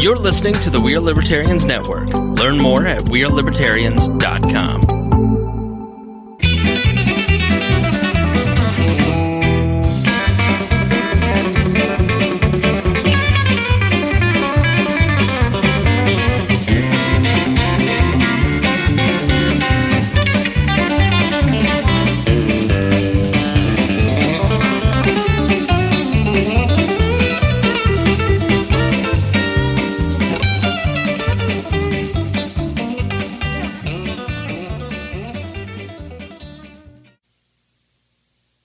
You're listening to the We Are Libertarians Network. Learn more at wearelibertarians.com.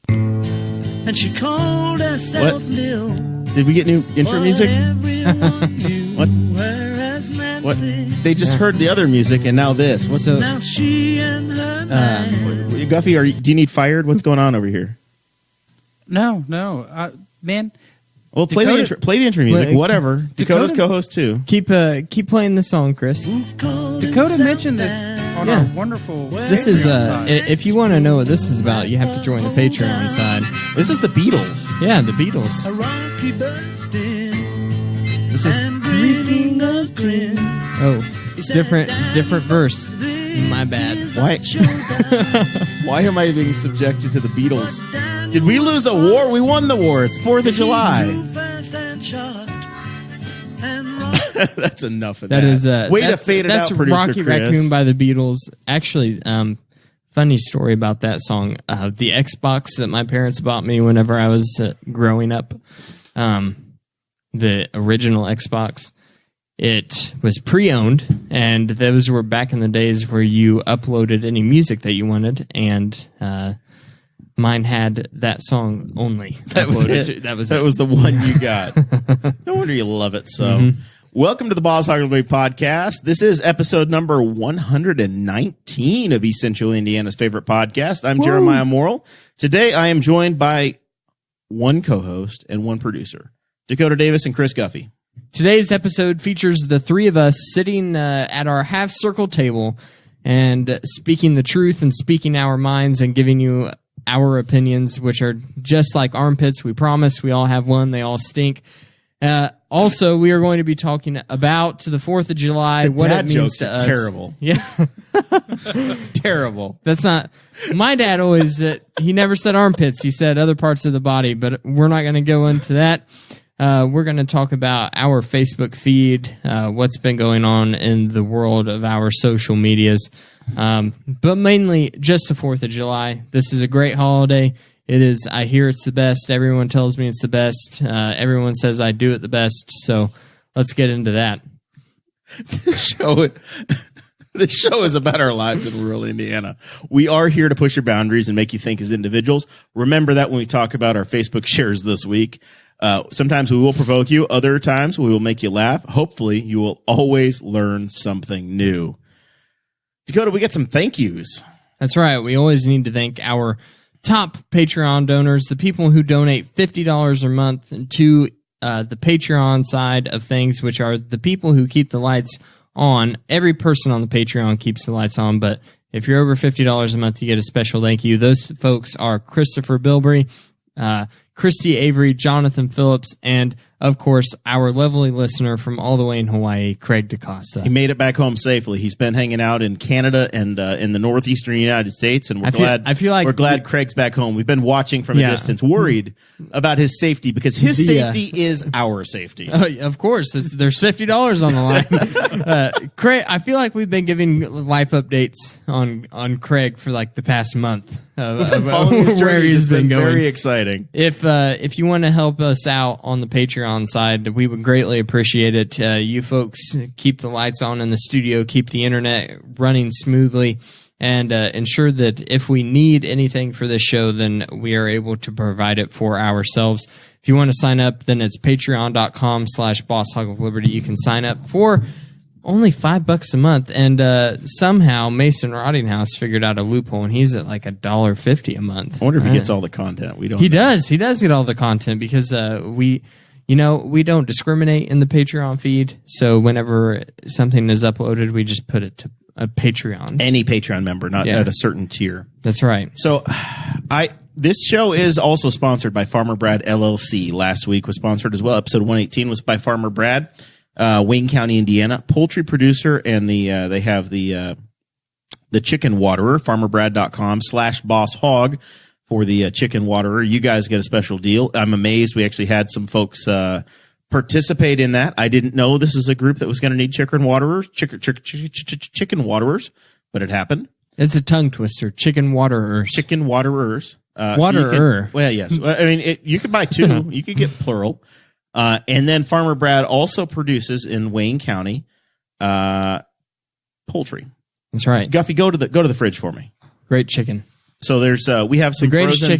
And she called herself What? Lil. Did we get new intro music? What? What? They just heard the other music and now this. What's So, Now she and her man. Guffey? Do you need fired? What's going on over here? No, man. Well, play Dakota- the intro music. Wait, Whatever. Dakota's co-host too. keep playing the song, Chris. Dakota mentioned this on Yeah. our wonderful. This is Patreon side. if you want to know what this is about, you have to join the Patreon side. This is the Beatles. Yeah, the Beatles. A rocky burst in This is and bringing a grin. Oh, different verse. My bad. why. Why am I being subjected to the Beatles? Did we lose a war? We won the war. It's 4th of July. Fast and short and rock. That's enough of that. That is way to fade it out, producer Rocky Chris. Raccoon by the Beatles. Actually, funny story about that song. The Xbox that my parents bought me whenever I was growing up, the original Xbox, it was pre-owned, and those were back in the days where you uploaded any music that you wanted, and mine had that song only. That was uploaded it. to- that was That it. was the one you got. No wonder you love it so. Welcome to the Boss Hog of Liberty podcast. This is episode number 119 of East Central Indiana's favorite podcast. I'm Jeremiah Morrell. Today I am joined by one co-host and one producer, Dakota Davis and Chris Guffey. Today's episode features the three of us sitting at our half-circle table and speaking the truth and speaking our minds and giving you our opinions, which are just like armpits. We promise. We all have one. They all stink. Also, we are going to be talking about the 4th of July, what Dad it means jokes to are us. terrible. Yeah, Terrible. that's not... My dad always... he never said armpits. He said other parts of the body, but we're not going to go into that. We're going to talk about our Facebook feed, what's been going on in the world of our social medias, but mainly just the 4th of July. This is a great holiday. It is. I hear it's the best. Everyone tells me it's the best. Everyone says I do it the best. So let's get into that. The show is about our lives in rural Indiana. We are here to push your boundaries and make you think as individuals. Remember that when we talk about our Facebook shares this week. Sometimes we will provoke you. Other times we will make you laugh. Hopefully you will always learn something new. Dakota, we get some thank yous. That's right. We always need to thank our top Patreon donors, the people who donate $50 a month to the Patreon side of things, which are the people who keep the lights on. Every person on the Patreon keeps the lights on, but if you're over $50 a month, you get a special thank you. Those folks are Christopher Bilbrey, Christy Avery, Jonathan Phillips, and, of course, our lovely listener from all the way in Hawaii, Craig DaCosta. He made it back home safely. He's been hanging out in Canada and in the northeastern United States, and we're glad Craig's back home. We've been watching from a distance, worried about his safety because his safety is our safety. Of course, there's $50 on the line. Craig, I feel like we've been giving life updates on Craig for like the past month. Following his where journey he's has been going. very exciting. If you want to help us out on the Patreon side, we would greatly appreciate it. You folks keep the lights on in the studio, keep the internet running smoothly, and ensure that if we need anything for this show, then we are able to provide it for ourselves. If you want to sign up, then it's patreon.com/Boss Hog of Liberty. You can sign up for only $5 a month, and somehow Mason Rottinghouse figured out a loophole, and he's at like $1.50 a month. I wonder if he gets all the content. We don't. He does. He does get all the content because we don't discriminate in the Patreon feed. So whenever something is uploaded, we just put it to a Patreon. Any Patreon member, not at a certain tier. That's right. So, this show is also sponsored by Farmer Brad LLC. Last week was sponsored as well. Episode 118 was by Farmer Brad. Wayne County, Indiana, poultry producer, and they have the chicken waterer, farmerbrad.com/Boss Hog for the chicken waterer. You guys get a special deal. I'm amazed. We actually had some folks participate in that. I didn't know this is a group that was going to need chicken waterers, chicken waterers, but it happened. It's a tongue twister. Chicken waterers. Chicken waterers. Waterer. Well, yes. I mean, you could buy two. You could get plural. And then Farmer Brad also produces in Wayne County poultry. That's right. Guffey, go to the fridge for me. Great chicken. So there's we have some The greatest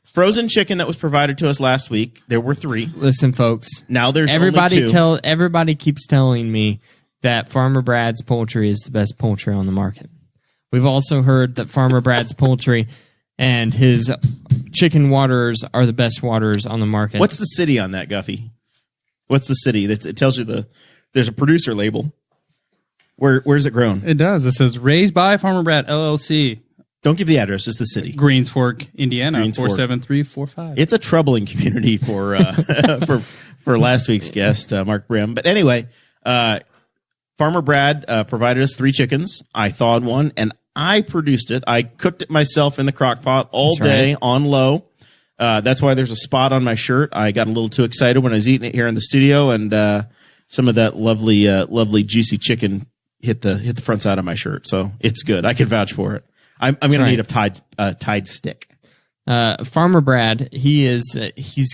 frozen chicken that was provided to us last week. There were 3. Listen, folks. Now there's only 2. Everybody keeps telling me that Farmer Brad's poultry is the best poultry on the market. We've also heard that Farmer Brad's poultry and his chicken waterers are the best waterers on the market. What's the city on that, Guffey? What's the city? It tells you there's a producer label. Where's it grown? It does. It says raised by Farmer Brad LLC. Don't give the address, just the city. Greens Fork, Indiana, Greens Fork. 47345. It's a troubling community for for last week's guest, Mark Brim. But anyway, Farmer Brad provided us 3 chickens. I thawed one, and I produced it. I cooked it myself in the crock pot all day on low. That's why there's a spot on my shirt. I got a little too excited when I was eating it here in the studio, and some of that lovely juicy chicken hit the front side of my shirt. So it's good. I can vouch for it. I'm going to need a Tide stick. Farmer Brad, he's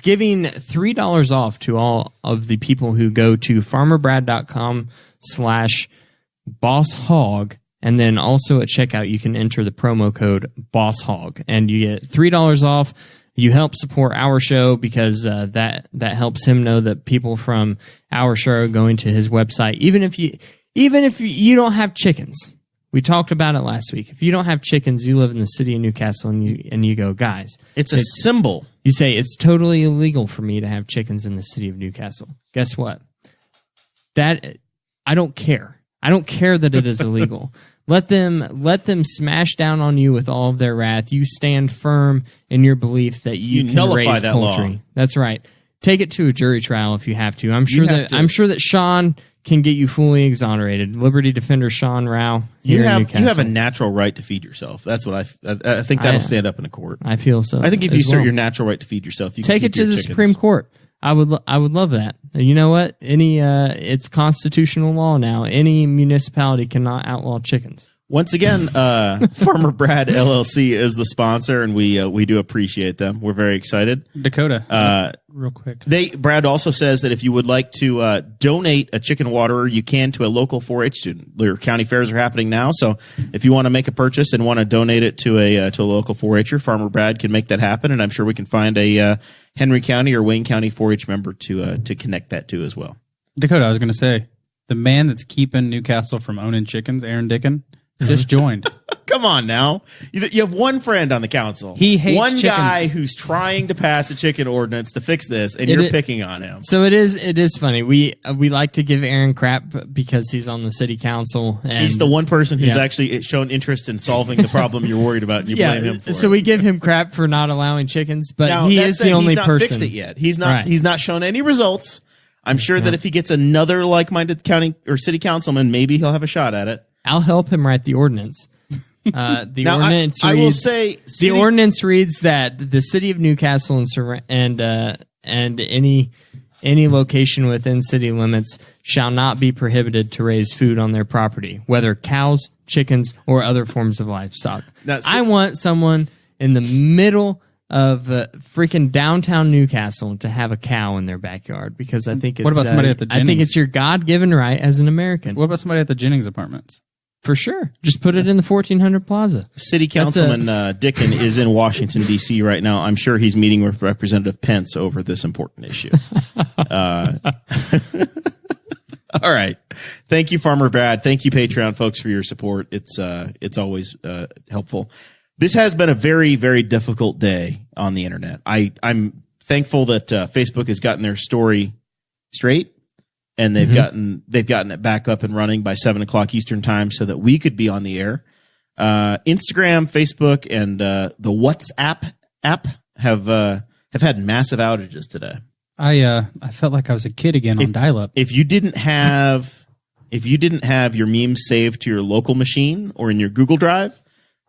giving $3 off to all of the people who go to farmerbrad.com/Boss Hog, and then also at checkout you can enter the promo code Boss Hog, and you get $3 off. You help support our show because that helps him know that people from our show are going to his website, even if you don't have chickens. We talked about it last week. If you don't have chickens, you live in the city of Newcastle, and you go, guys. It's a symbol. You say, it's totally illegal for me to have chickens in the city of Newcastle. Guess what? I don't care. I don't care that it is illegal. Let them smash down on you with all of their wrath. You stand firm in your belief that you can nullify raise that poultry. law. Take it to a jury trial if you have to. I'm sure that Sean can get you fully exonerated. Liberty defender Sean Rao. You here in have Newcastle. a natural right to feed yourself. That's what I think that'll stand up in a court. I feel so. I think if as you assert well. your natural right to feed yourself, you Take can it keep to your the chickens. Supreme Court. I would love that. You know what? It's constitutional law now. Any municipality cannot outlaw chickens. Once again, Farmer Brad LLC is the sponsor, and we do appreciate them. We're very excited. Dakota, real quick. Brad also says that if you would like to donate a chicken waterer, you can to a local 4-H student. Their county fairs are happening now, so if you want to make a purchase and want to donate it to a local 4-H'er, Farmer Brad can make that happen, and I'm sure we can find a Henry County or Wayne County 4-H member to connect that to as well. Dakota, I was going to say, the man that's keeping Newcastle from owning chickens, Aaron Dickin, just joined. Come on now. You have one friend on the council. He hates one chickens. guy who's trying to pass a chicken ordinance to fix this, and you're picking on him. So it is funny. We like to give Aaron crap because he's on the city council. And He's the one person who's actually shown interest in solving the problem you're worried about, and you blame him for it. So we give him crap for not allowing chickens, but Now, he that is said, the only he's not person. fixed it yet. He's not. Right. He's not shown any results. I'm sure that if he gets another like-minded county or city councilman, maybe he'll have a shot at it. I'll help him write the ordinance. The Now, ordinance I reads, will say the ordinance reads that the city of Newcastle and any location within city limits shall not be prohibited to raise food on their property, whether cows, chickens, or other forms of livestock. Now, I want someone in the middle of freaking downtown Newcastle to have a cow in their backyard because I think it's What about somebody at the I think Jennings? it's your God-given right as an American. What about somebody at the Jennings Apartments? For sure. Just put it in the 1400 Plaza. City Councilman Dickin is in Washington, D.C. right now. I'm sure he's meeting with Representative Pence over this important issue. All right. Thank you, Farmer Brad. Thank you, Patreon folks, for your support. It's always helpful. This has been a very, very difficult day on the internet. I'm thankful that Facebook has gotten their story straight. And they've gotten it back up and running by 7:00 Eastern time so that we could be on the air. Instagram, Facebook, and the WhatsApp app have had massive outages today. I felt like I was a kid again on dial-up. If you didn't have your memes saved to your local machine or in your Google Drive,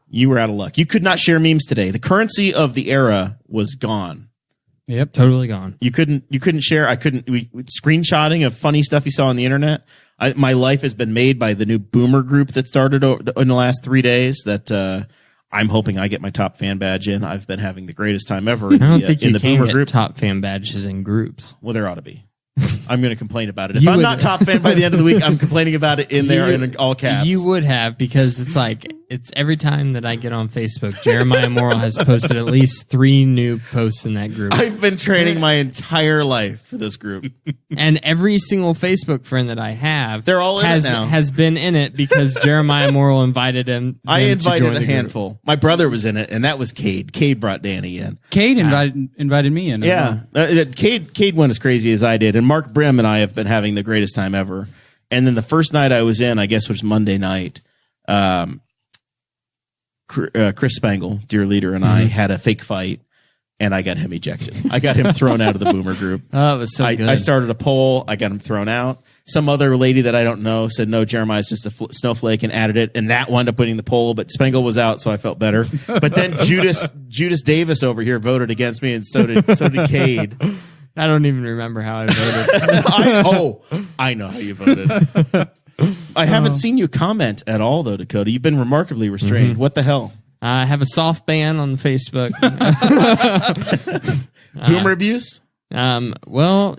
you were out of luck. You could not share memes today. The currency of the era was gone. Yep, Totally gone. You couldn't share. Screenshotting of funny stuff you saw on the internet. My life has been made by the new Boomer group that started in the last 3 days. That I'm hoping I get my top fan badge in. I've been having the greatest time ever. I don't think you in the can Boomer get group. top fan badges in groups. Well, there ought to be. I'm going to complain about it. If You I'm would- not top fan by the end of the week, I'm complaining about it in there in all caps. You would have, because it's every time that I get on Facebook, Jeremiah Morrell has posted at least 3 new posts in that group. I've been training my entire life for this group. And every single Facebook friend that I have They're all in it now. has been in it because Jeremiah Morrell invited him. I them to invited join a the group. handful. My brother was in it, and that was Cade. Cade brought Danny in. Cade invited me in. as Yeah, well. Cade went as crazy as I did, and Mark Brim and I have been having the greatest time ever. And then the first night I was in, I guess, was Monday night. Chris Spangle, dear leader, and I had a fake fight, and I got him ejected. I got him thrown out of the Boomer group. Oh, it was so good. I started a poll. I got him thrown out. Some other lady that I don't know said, no, Jeremiah's just a snowflake, and added it. And that wound up winning the poll, but Spangle was out, so I felt better. But then Judas Davis over here voted against me, and so did Cade. I don't even remember how I voted. I know how you voted. I haven't seen you comment at all, though, Dakota. You've been remarkably restrained. What the hell? I have a soft ban on Facebook. Boomer abuse? Well,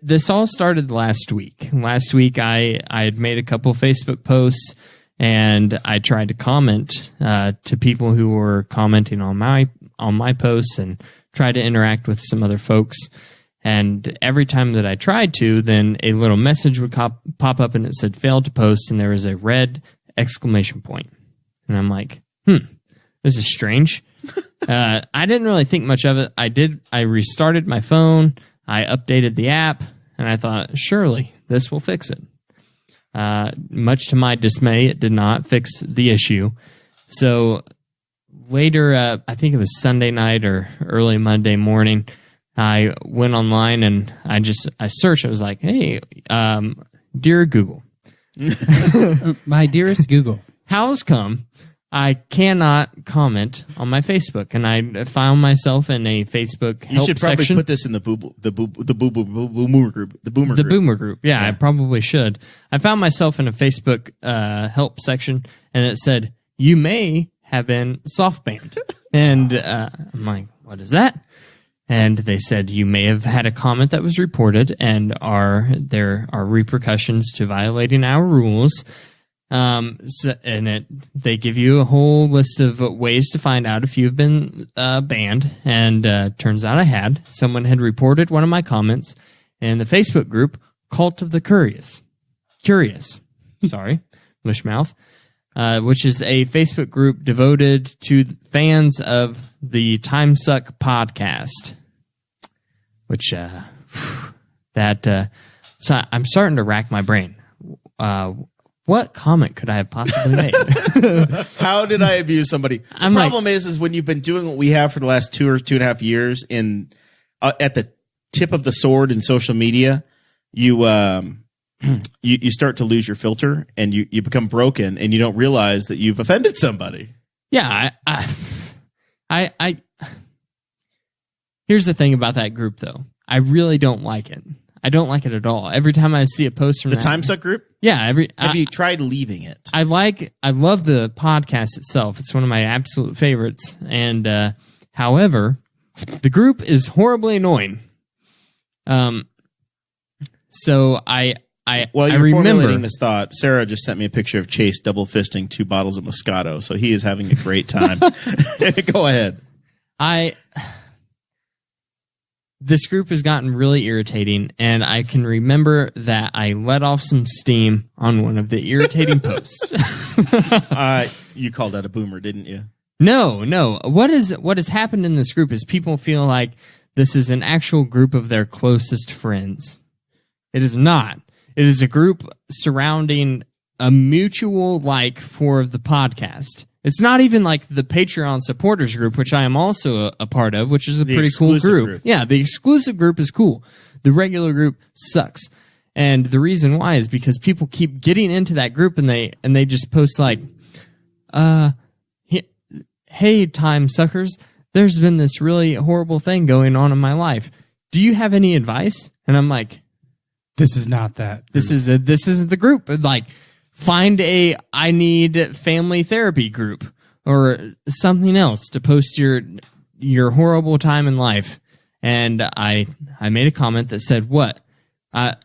this all started last week. Last week, I had made a couple of Facebook posts, and I tried to comment to people who were commenting on my posts and tried to interact with some other folks. And every time that I tried to, then a little message would pop up, and it said failed to post, and there was a red exclamation point. And I'm like, this is strange. I didn't really think much of it. I restarted my phone. I updated the app, and I thought, surely this will fix it. Much to my dismay, it did not fix the issue. So later, I think it was Sunday night or early Monday morning, I went online and I searched. I was like, hey, dear Google. My dearest Google. How's come I cannot comment on my Facebook? And I found myself in a Facebook help section. You should probably put this in the Boomer group. The Boomer group. Yeah, I probably should. I found myself in a Facebook help section, and it said, you may have been soft banned. And I'm like, what is that? And they said, you may have had a comment that was reported, and there are repercussions to violating our rules. They give you a whole list of ways to find out if you've been banned. And turns out I had. Someone had reported one of my comments in the Facebook group, Cult of the Curious. Sorry, Mushmouth. Which is a Facebook group devoted to fans of the Time Suck podcast. Which, so I'm starting to rack my brain. What comment could I have possibly made? How did I abuse somebody? The problem is when you've been doing what we have for the last 2 or 2.5 years at the tip of the sword in social media, you start to lose your filter, and you become broken, and you don't realize that you've offended somebody. Yeah, I here's the thing about that group, though. I really don't like it. I don't like it at all. Every time I see a post from the Time Suck group, yeah. Have you tried leaving it? I love the podcast itself. It's one of my absolute favorites. And however, the group is horribly annoying. So While you're remember formulating this thought, Sarah just sent me a picture of Chase double fisting 2 bottles of Moscato, so he is having a great time. Go ahead. This group has gotten really irritating, and I can remember that I let off some steam on one of the irritating posts. You called that a boomer, didn't you? No. What has happened in this group is people feel like this is an actual group of their closest friends. It is not. It is a group surrounding a mutual like for the podcast. It's not even like the Patreon supporters group, which I am also a part of, which is a pretty cool exclusive group. Yeah, the exclusive group is cool. The regular group sucks. And the reason why is because people keep getting into that group and they just post like, hey, time suckers, there's been this really horrible thing going on in my life. Do you have any advice? And I'm like, This is not that. this isn't the group. Like, find a I need family therapy group or something else to post your horrible time in life. And I made a comment that said, what?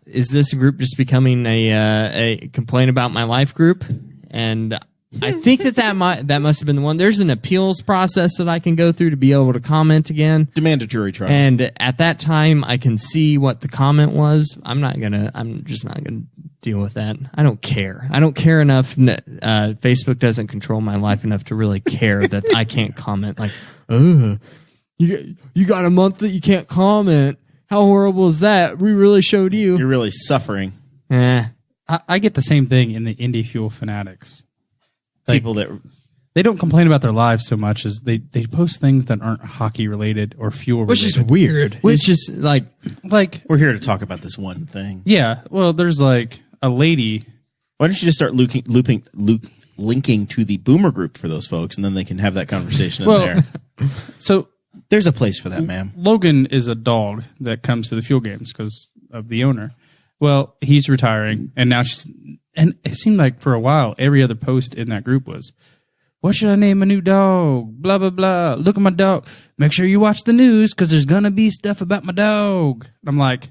Is this group just becoming a complain about my life group? And I think that must have been the one. There's an appeals process that I can go through to be able to comment again. Demand a jury trial. And at that time, I can see what the comment was. I'm just not gonna deal with that. I don't care. I don't care enough. Facebook doesn't control my life enough to really care that I can't comment. Like, you got a month that you can't comment. How horrible is that? We really showed you. You're really suffering. I get the same thing in the Indie Fuel fanatics. People that They don't complain about their lives so much as they post things that aren't hockey related or fuel related. Which is weird. It's just like we're here to talk about this one thing. Yeah. Well, there's like a lady. Why don't you just start linking to the Boomer group for those folks, and then they can have that conversation in there. So there's a place for that, ma'am. Logan is a dog that comes to the fuel games because of the owner. Well, he's retiring, and now and it seemed like for a while, every other post in that group was, what should I name my new dog? Blah, blah, blah. Look at my dog. Make sure you watch the news because there's going to be stuff about my dog. I'm like,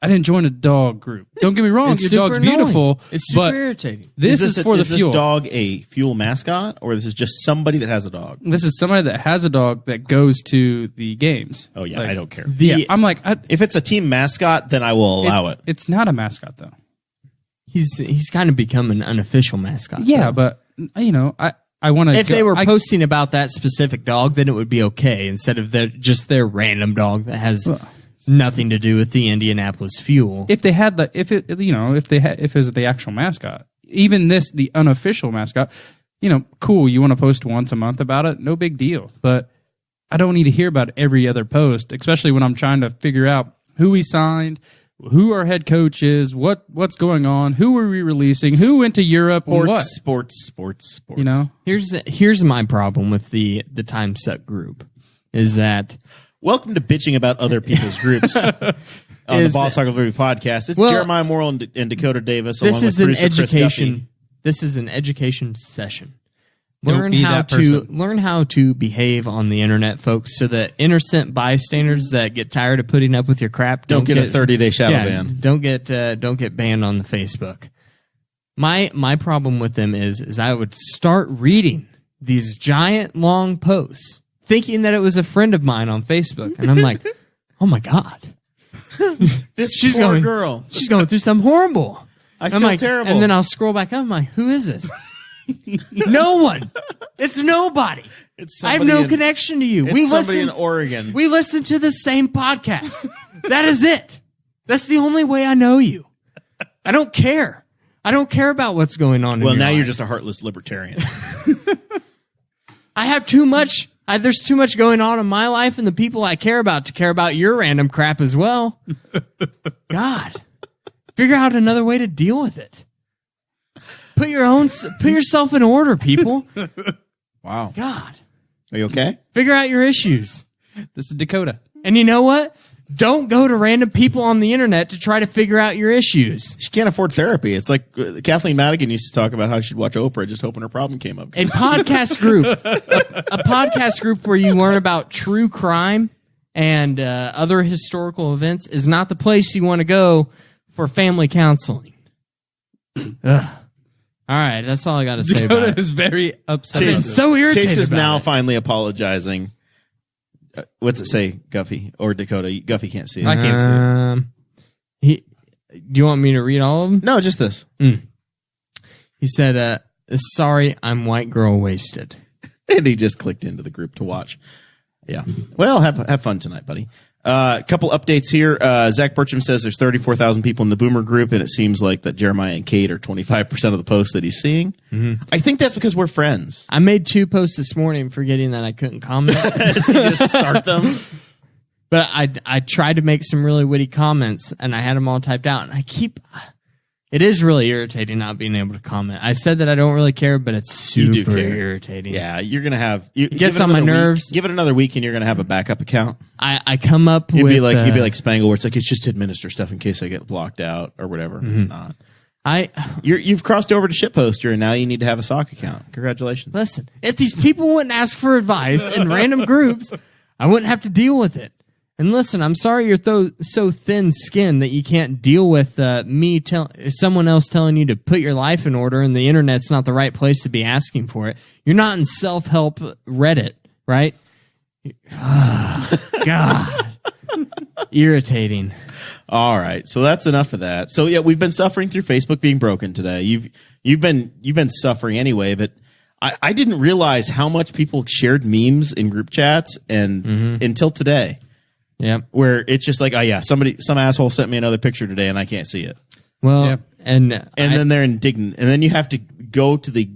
I didn't join a dog group. Don't get me wrong. It's Your dog's super beautiful. annoying. It's super but irritating. This is for the fuel. Is this dog a fuel mascot, or this is just somebody that has a dog? This is somebody that has a dog that goes to the games. Oh, yeah, Like, I don't care. I'm like, If it's a team mascot, then I will allow it. It's not a mascot, though. He's kind of become an unofficial mascot. Yeah, though. but, I want to. If they were posting about that specific dog, then it would be okay instead of just their random dog that has nothing to do with the Indianapolis fuel. If they had if it was the actual mascot, even the unofficial mascot, cool. You want to post once a month about it, no big deal. But I don't need to hear about every other post, especially when I'm trying to figure out who he signed, who our head coach is, what's going on, who are we releasing, who went to Europe, and what. Sports. Here's my problem with the Time Suck group is that Welcome to bitching about other people's groups on the Boss Hog of Liberty podcast. It's Jeremiah Morrell and Dakota Davis. This is along an with producer Chris Guffey. education. This is an education session. Don't Learn be how that to person. learn how to behave on the internet, folks, so that innocent bystanders that get tired of putting up with your crap Don't get a 30-day shadow ban. Don't get banned on the Facebook. My problem with them is I would start reading these giant long posts, thinking that it was a friend of mine on Facebook, and I'm like, oh my god, She's poor girl. she's going through something horrible. I'm like, terrible. And then I'll scroll back up. I'm like, who is this? No one. It's nobody. I have no connection to you. It's somebody in Oregon. We listen to the same podcast. That is it. That's the only way I know you. I don't care. I don't care about what's going on. Well, in your now life. you're just a heartless libertarian. I have too much. There's too much going on in my life and the people I care about to care about your random crap as well. God, figure out another way to deal with it. Put yourself in order, people. Wow. God, Are you okay? figure out your issues. This is Dakota. And you know what? Don't go to random people on the internet to try to figure out your issues. She can't afford therapy. It's like Kathleen Madigan used to talk about how she'd watch Oprah just hoping her problem came up. A podcast group, a podcast group where you learn about true crime and other historical events is not the place you want to go for family counseling. Ugh. All right, that's all I got to say about Dakota it. is very upset. I've been so irritated Chase is about now it. finally apologizing. What's it say, Guffey or Dakota? Guffy can't see it. I can't see. Do you want me to read all of them? No, just this. He said, sorry, I'm white girl wasted. And he just clicked into the group to watch. Yeah. Well, have fun tonight, buddy. A couple updates here. Zach Burcham says there's 34,000 people in the Boomer group, and it seems like that Jeremiah and Kate are 25% of the posts that he's seeing. I think that's because we're friends. I made 2 posts this morning forgetting that I couldn't comment. So you just start them. But I tried to make some really witty comments, and I had them all typed out. And it is really irritating not being able to comment. I said that I don't really care, but it's You do super care. irritating. Yeah, you're gonna have It gets on my nerves. Give it another week, and you're gonna have a backup account. I come up You'd with be like Spangle, where it's like it's just to administer stuff in case I get blocked out or whatever. It's not. You've crossed over to Shitposter, and now you need to have a sock account. Congratulations. listen. If these people wouldn't ask for advice in random groups, I wouldn't have to deal with it. And listen, I'm sorry you're so thin-skinned that you can't deal with someone else telling you to put your life in order, and the internet's not the right place to be asking for it. You're not in self-help Reddit, right? God, irritating. All right, so that's enough of that. So yeah, we've been suffering through Facebook being broken today. You've been suffering anyway, but I didn't realize how much people shared memes in group chats and until today. Yep. Where it's just like, oh yeah, some asshole sent me another picture today and I can't see it. Well, Yep. and Then they're indignant, and then you have to go to the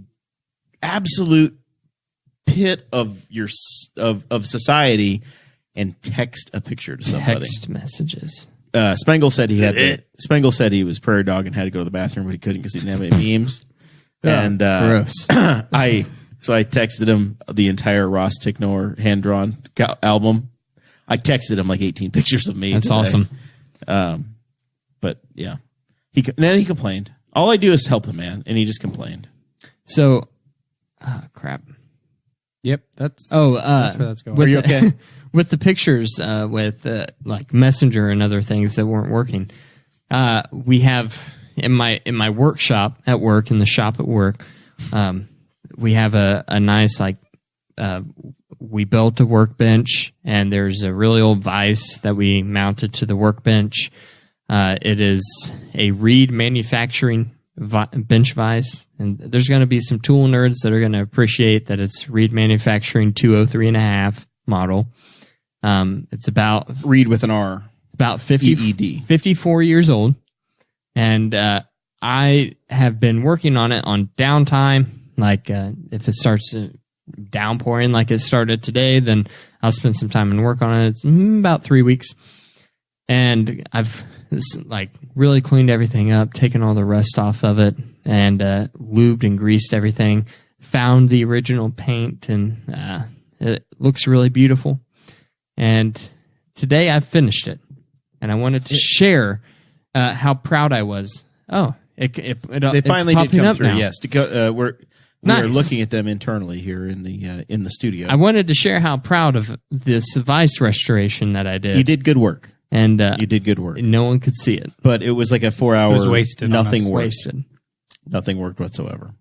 absolute pit of of society and text a picture to somebody. text messages. Spangle said Spangle said he was prairie dog and had to go to the bathroom, but he couldn't because he didn't have any memes. And Gross. I texted him the entire Ross Ticknor hand drawn album. I texted him like 18 pictures of me. That's today. awesome. But yeah, then he complained. All I do is help the man, and he just complained. So, crap. Yep, that's Oh, that's where that's going. Are you okay? With the pictures, with like Messenger and other things that weren't working, we have in my workshop at work, in the shop at work, we have a nice we built a workbench, and there's a really old vise that we mounted to the workbench. It is a Reed manufacturing bench vise, and there's going to be some tool nerds that are going to appreciate that it's Reed manufacturing 203.5 model. It's about Read with an R. about EED. 54 years old, and I have been working on it on downtime. Like if it starts downpouring like it started today, then I'll spend some time and work on it. It's about 3 weeks, and I've really cleaned everything up, taken all the rust off of it, and lubed and greased everything. Found the original paint, and it looks really beautiful. And today I finished it, and I wanted to share how proud I was. Oh, They finally did come through. Now. Yes, we're looking at them internally here in the studio. I wanted to share how proud of this vice restoration that I did. You did good work. And You did good work. no one could see it. But it was like a 4-hour. It was wasted on Nothing us. worked. Wasted. Nothing worked whatsoever.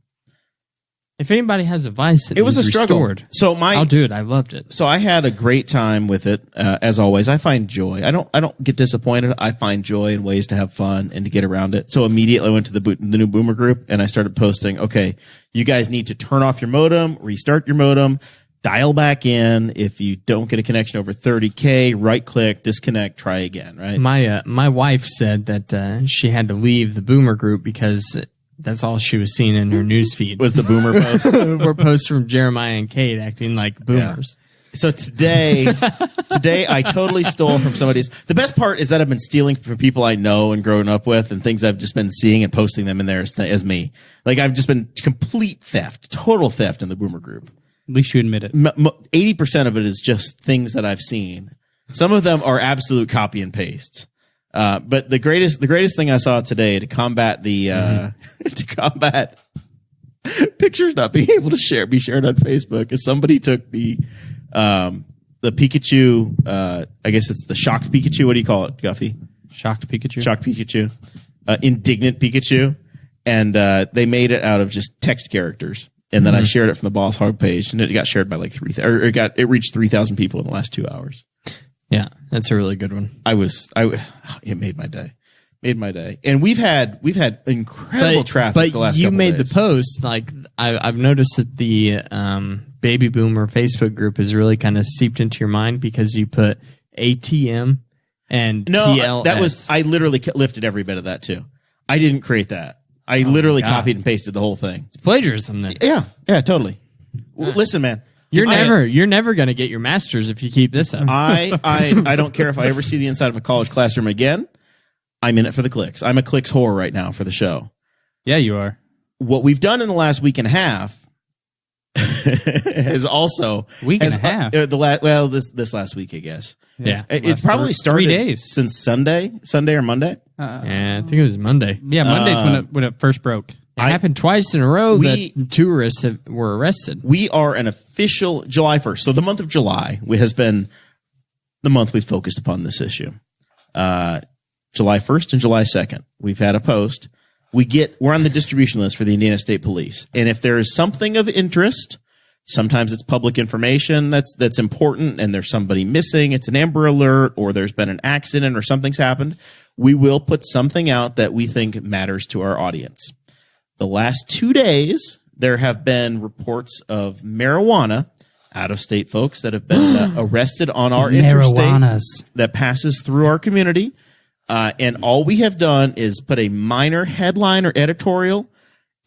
If anybody has a vice that It was a needs struggle. restored, So I'll do it. I loved it. So I had a great time with it. As always, I find joy. I don't get disappointed. I find joy in ways to have fun and to get around it. So immediately I went to the new Boomer group and I started posting, okay, you guys need to turn off your modem, restart your modem, dial back in. If you don't get a connection over 30K, right click, disconnect, try again, right? My wife said that she had to leave the Boomer group because that's all she was seeing in her newsfeed. Was the Boomer post. were posts from Jeremiah and Kate acting like boomers. So today I totally stole from somebody's. The best part is that I've been stealing from people I know and grown up with, and things I've just been seeing and posting them in there as me. Like I've just been complete theft, total theft in the Boomer group. At least you admit it. 80% of it is just things that I've seen. Some of them are absolute copy and pastes. But the greatest thing I saw today to combat to combat pictures not being able to be shared on Facebook is somebody took the Pikachu, I guess it's the shocked Pikachu. What do you call it, Guffey? Shocked Pikachu. Shocked Pikachu. Indignant Pikachu. And they made it out of just text characters. And then I shared it from the Boss Hog page, and it got shared by like 3,000, or it reached 3,000 people in the last 2 hours. Yeah, that's a really good one. It made my day. And we've had incredible traffic But the last you couple made days. the post. Like I've noticed that the Baby Boomer Facebook group is really kind of seeped into your mind because you put ATM and No, PLS. that was, I literally lifted every bit of that too. I didn't create that. I literally God. copied and pasted the whole thing. It's plagiarism then. Yeah, totally. Listen, man. You're never going to get your master's if you keep this up. I don't care if I ever see the inside of a college classroom again. I'm in it for the clicks. I'm a clicks whore right now for the show. Yeah, you are. What we've done in the last week and a half is also Week and a half? This last week, I guess. Yeah. It probably started 3 days. since Sunday or Monday. Yeah, I think it was Monday. Yeah, Monday's when it first broke. It happened twice in a row that tourists were arrested. We are an official July 1st. So the month of July has been the month we've focused upon this issue. July 1st and July 2nd, we've had a post. We're on the distribution list for the Indiana State Police. And if there is something of interest, sometimes it's public information that's important and there's somebody missing, it's an Amber Alert, or there's been an accident or something's happened, we will put something out that we think matters to our audience. The last 2 days, there have been reports of marijuana, out-of-state folks that have been arrested on our interstate that passes through our community. And all we have done is put a minor headline or editorial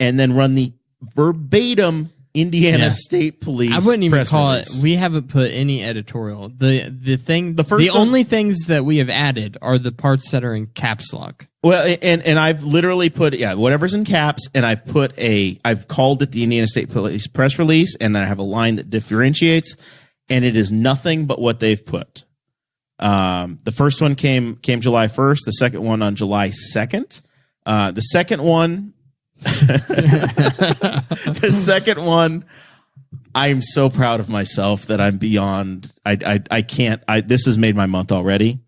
and then run the verbatim Indiana State Police. I wouldn't even press call release. it. We haven't put any editorial. The first one- only things that we have added are the parts that are in caps lock. Well, and I've literally put, whatever's in caps, and I've called it the Indiana State Police press release, and then I have a line that differentiates, and it is nothing but what they've put. The first one came July 1st, the second one on July 2nd. The second one, I'm so proud of myself that I'm beyond, this has made my month already.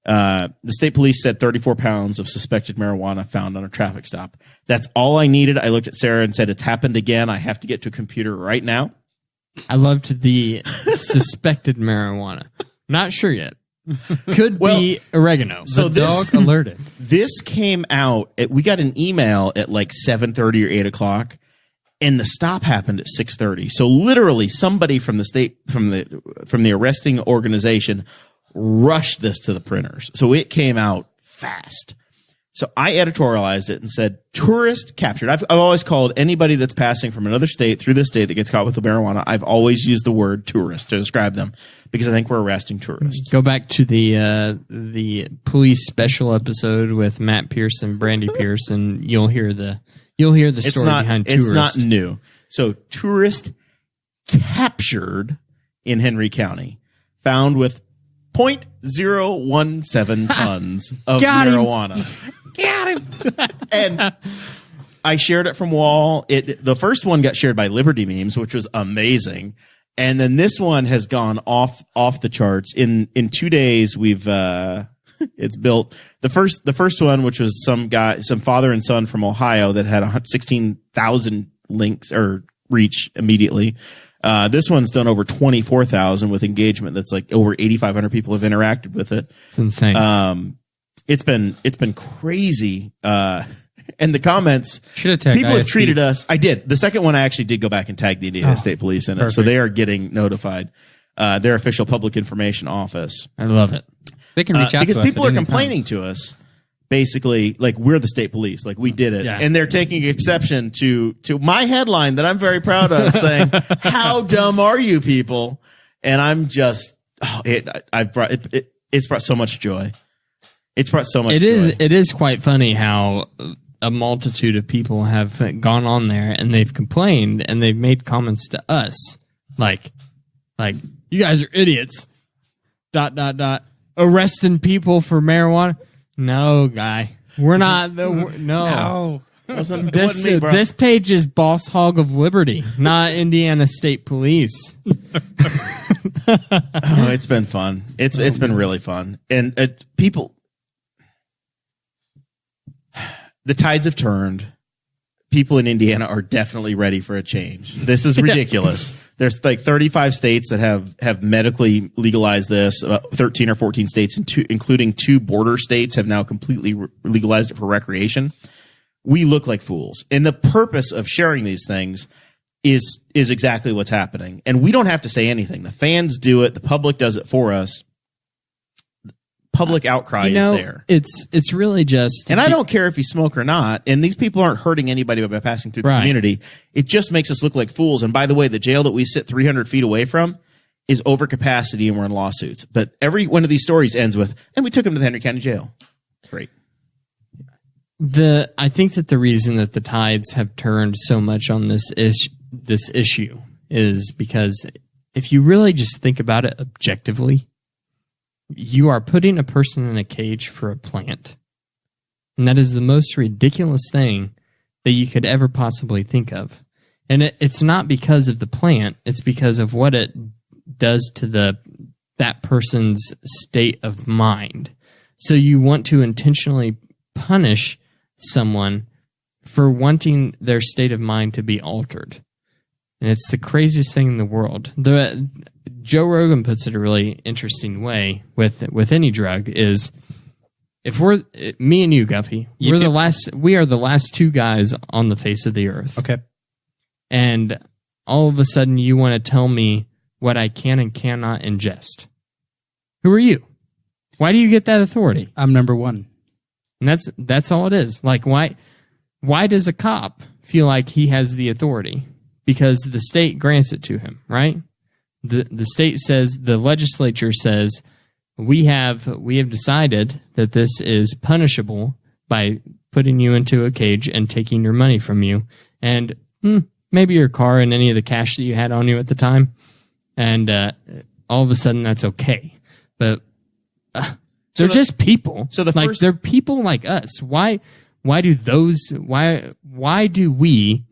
The state police said 34 pounds of suspected marijuana found on a traffic stop. That's all I needed. I looked at Sarah and said, it's happened again. I have to get to a computer right now. I loved the suspected marijuana. Not sure yet. Could be oregano. So The dog alerted. This came out. We got an email at like 7:30 or 8 o'clock, and the stop happened at 6:30. So literally, somebody from the arresting organization rushed this to the printers. So it came out fast. So I editorialized it and said, tourist captured. I've always called anybody that's passing from another state through this state that gets caught with the marijuana, I've always used the word tourist to describe them because I think we're arresting tourists. Go back to the police special episode with Matt Pierce and Brandy Pierce, and you'll hear the story behind tourist. It's not new. So tourist captured in Henry County, found with 0.017 tons of marijuana. Got him. And I shared it from Wall. The first one got shared by Liberty Memes, which was amazing. And then this one has gone off the charts. In 2 days, we've it's built the first one, which was some father and son from Ohio that had 16,000 links or reach immediately. This one's done over 24,000 with engagement. That's like over 8,500 people have interacted with it. It's insane. It's been crazy. And the comments, Should have tagged people have ISD. treated us. I did. The second one, I actually did go back and tag the Indiana State Police in it. So perfect. they are getting notified. Their official public information office. I love it. They can reach out Because to us people at are any complaining to us. Basically, like we're the state police, like we did it, Yeah. and they're taking exception to my headline that I'm very proud of, saying, "How dumb are you people?" And I'm just, it's brought so much joy. It's brought so much. It is quite funny how a multitude of people have gone on there and they've complained and they've made comments to us like you guys are idiots. ... Arresting people for marijuana. No, guy. We're not. No. It wasn't me, bro. This page is Boss Hog of Liberty, not Indiana State Police. Oh, it's been fun. It's been really fun, and people. The tides have turned. People in Indiana are definitely ready for a change. This is ridiculous. There's like 35 states that have medically legalized this. 13 or 14 states, including 2 border states, have now completely legalized it for recreation. We look like fools. And the purpose of sharing these things is exactly what's happening. And we don't have to say anything. The fans do it. The public does it for us. public outcry is there. It's really just, And I don't care if you smoke or not. And these people aren't hurting anybody by passing through the Right. community. It just makes us look like fools. And by the way, the jail that we sit 300 feet away from is over capacity and we're in lawsuits. But every one of these stories ends with, and we took him to the Henry County Jail. Great. I think that the reason that the tides have turned so much on this issue is because if you really just think about it objectively, you are putting a person in a cage for a plant. And that is the most ridiculous thing that you could ever possibly think of. And it's not because of the plant, it's because of what it does to that person's state of mind. So you want to intentionally punish someone for wanting their state of mind to be altered. And it's the craziest thing in the world. Joe Rogan puts it a really interesting way with any drug is if we're me and you, Guffey, we are the last two guys on the face of the earth. Okay. And all of a sudden you want to tell me what I can and cannot ingest. Who are you? Why do you get that authority? I'm number one. And that's all it is. Like why does a cop feel like he has the authority? Because the state grants it to him, right? The state says, the legislature says, we have decided that this is punishable by putting you into a cage and taking your money from you, and maybe your car and any of the cash that you had on you at the time, and all of a sudden that's okay. But they're just people. So they're people like us. Why do we,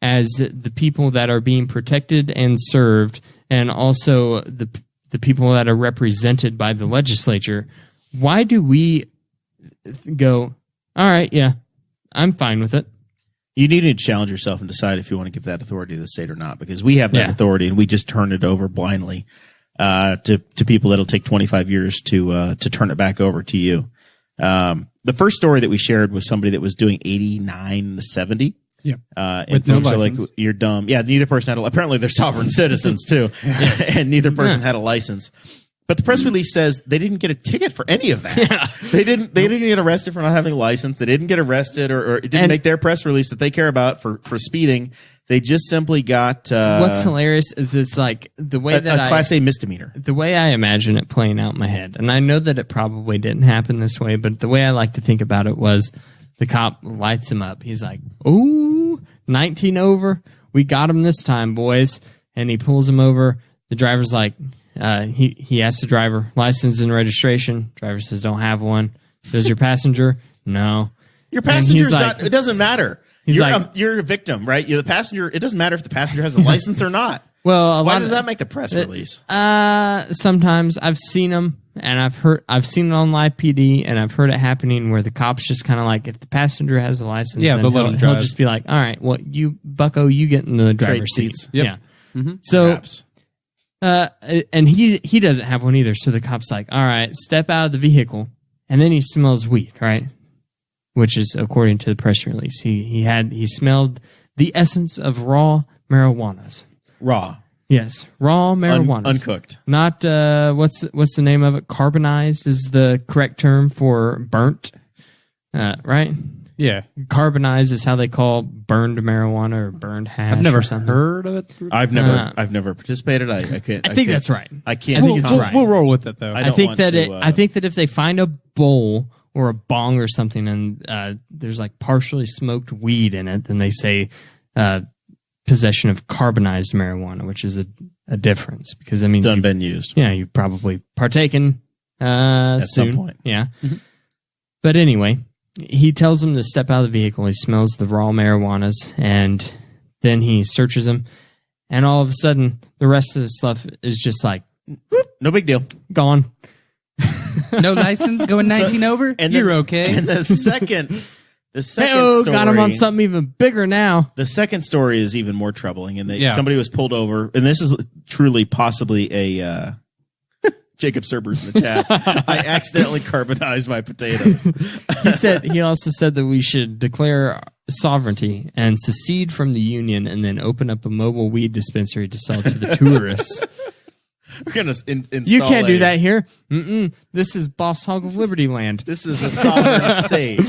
as the people that are being protected and served, and also the people that are represented by the legislature, why do we go, all right, yeah, I'm fine with it? You need to challenge yourself and decide if you want to give that authority to the state or not, because we have that authority and we just turn it over blindly to people that'll take 25 years to turn it back over to you. The first story that we shared was somebody that was doing 89 to 70. Yeah. And With no folks are like, license. you're dumb. Yeah, neither person had apparently they're sovereign citizens too. And neither person had a license. But the press release says they didn't get a ticket for any of that. Yeah. They didn't get arrested for not having a license. They didn't get arrested or it didn't make their press release that they care about for speeding. They just simply got what's hilarious is it's like the way that a Class A misdemeanor. The way I imagine it playing out in my head, and I know that it probably didn't happen this way, but the way I like to think about it was the cop lights him up. He's like, "Ooh, 19 over. We got him this time, boys." And he pulls him over. The driver's like, he asks the driver, license and registration. Driver says, don't have one. Does your passenger? No. Your passenger's like, not, it doesn't matter. You're a victim, right? You're the passenger. It doesn't matter if the passenger has a license or not. Well, why does that make the press release? Sometimes I've seen them, and I've seen it on live PD, and I've heard it happening where the cops just kind of like, if the passenger has a license, then he'll just be like, all right, well, you bucko, you get in the driver's seat. Yep. Yeah. Mm-hmm. So, and he doesn't have one either. So the cop's like, all right, step out of the vehicle, and then he smells weed, right? Which is according to the press release. He smelled the essence of raw marijuanas. Raw. Yes, raw marijuana, uncooked. Not what's the name of it? Carbonized is the correct term for burnt, right? Yeah, carbonized is how they call burned marijuana or burned hash. I've never or something. heard of it. I've never participated. I can't. I think that's right. I can't. I think it's right. We'll roll with it though. I think that if they find a bowl or a bong or something and there's like partially smoked weed in it, then they say possession of carbonized marijuana, which is a difference because I mean, done been used. Yeah, you've probably partaken at soon. some point. Yeah, but anyway, he tells him to step out of the vehicle. He smells the raw marijuanas, and then he searches them, and all of a sudden, the rest of the stuff is just like, whoop, no big deal, gone. No license, going 19 over. And you're then, okay. And the second story, got him on something even bigger now. The second story is even more troubling, and somebody was pulled over, and this is truly possibly a Jacob Cerberus in the chat. I accidentally carbonized my potatoes. He also said that we should declare sovereignty and secede from the union, and then open up a mobile weed dispensary to sell to the tourists. We're gonna install. You can't do that here. This is Boss Hog of Liberty land. This is a sovereign state.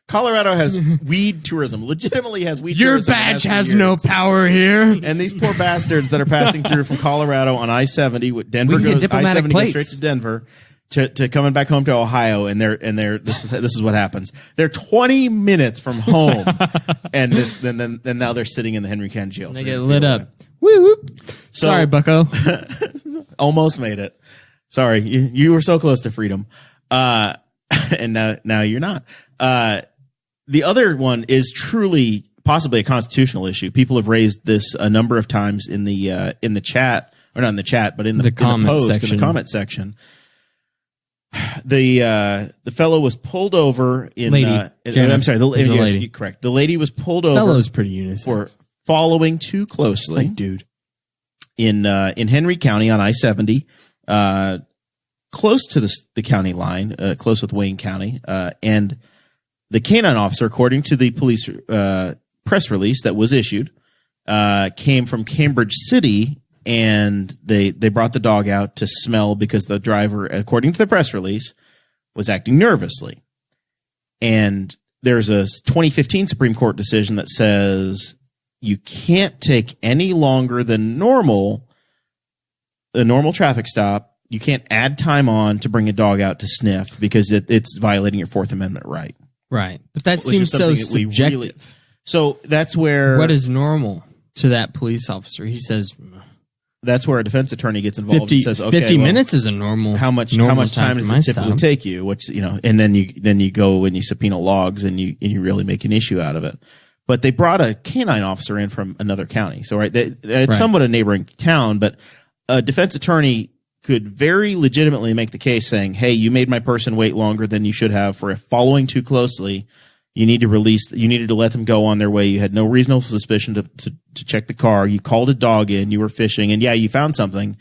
Colorado has weed tourism. Legitimately has weed Your tourism. badge has no power here. And these poor bastards that are passing through from Colorado on I-70, with Denver We can get goes diplomatic I-70 goes plates. straight to Denver to coming back home to Ohio, and they're this is what happens. They're 20 minutes from home, and then now they're sitting in the Henry County Jail. They get lit up. Woo woo. Sorry, Bucko. Almost made it. Sorry, you were so close to freedom, and now you're not. The other one is truly possibly a constitutional issue. People have raised this a number of times in the chat, or not in the chat, but in the comment section. The fellow was pulled over in. Lady. I'm sorry. The lady. yes, correct. The lady was pulled over. Fellow's pretty unisex. For following too closely. Like, dude. In Henry County on I-70, close to the county line, close with Wayne County, and the canine officer, according to the police press release that was issued, came from Cambridge City, and they brought the dog out to smell because the driver, according to the press release, was acting nervously. And there's a 2015 Supreme Court decision that says you can't take any longer than normal, a normal traffic stop. You can't add time on to bring a dog out to sniff because it's violating your Fourth Amendment right. Right. But that Which seems is so something that we subjective. So that's where What is normal to that police officer? He says that's where a defense attorney gets involved 50, and says, okay, 50 well, minutes is a normal. how much normal time does for my it typically style. take you? Which, and then you go and you subpoena logs and you really make an issue out of it. But they brought a canine officer in from another county. So it's Right. somewhat a neighboring town, but a defense attorney could very legitimately make the case saying, hey, you made my person wait longer than you should have for following too closely. You need to you needed to let them go on their way. You had no reasonable suspicion to check the car. You called a dog in, you were fishing, and yeah, you found something,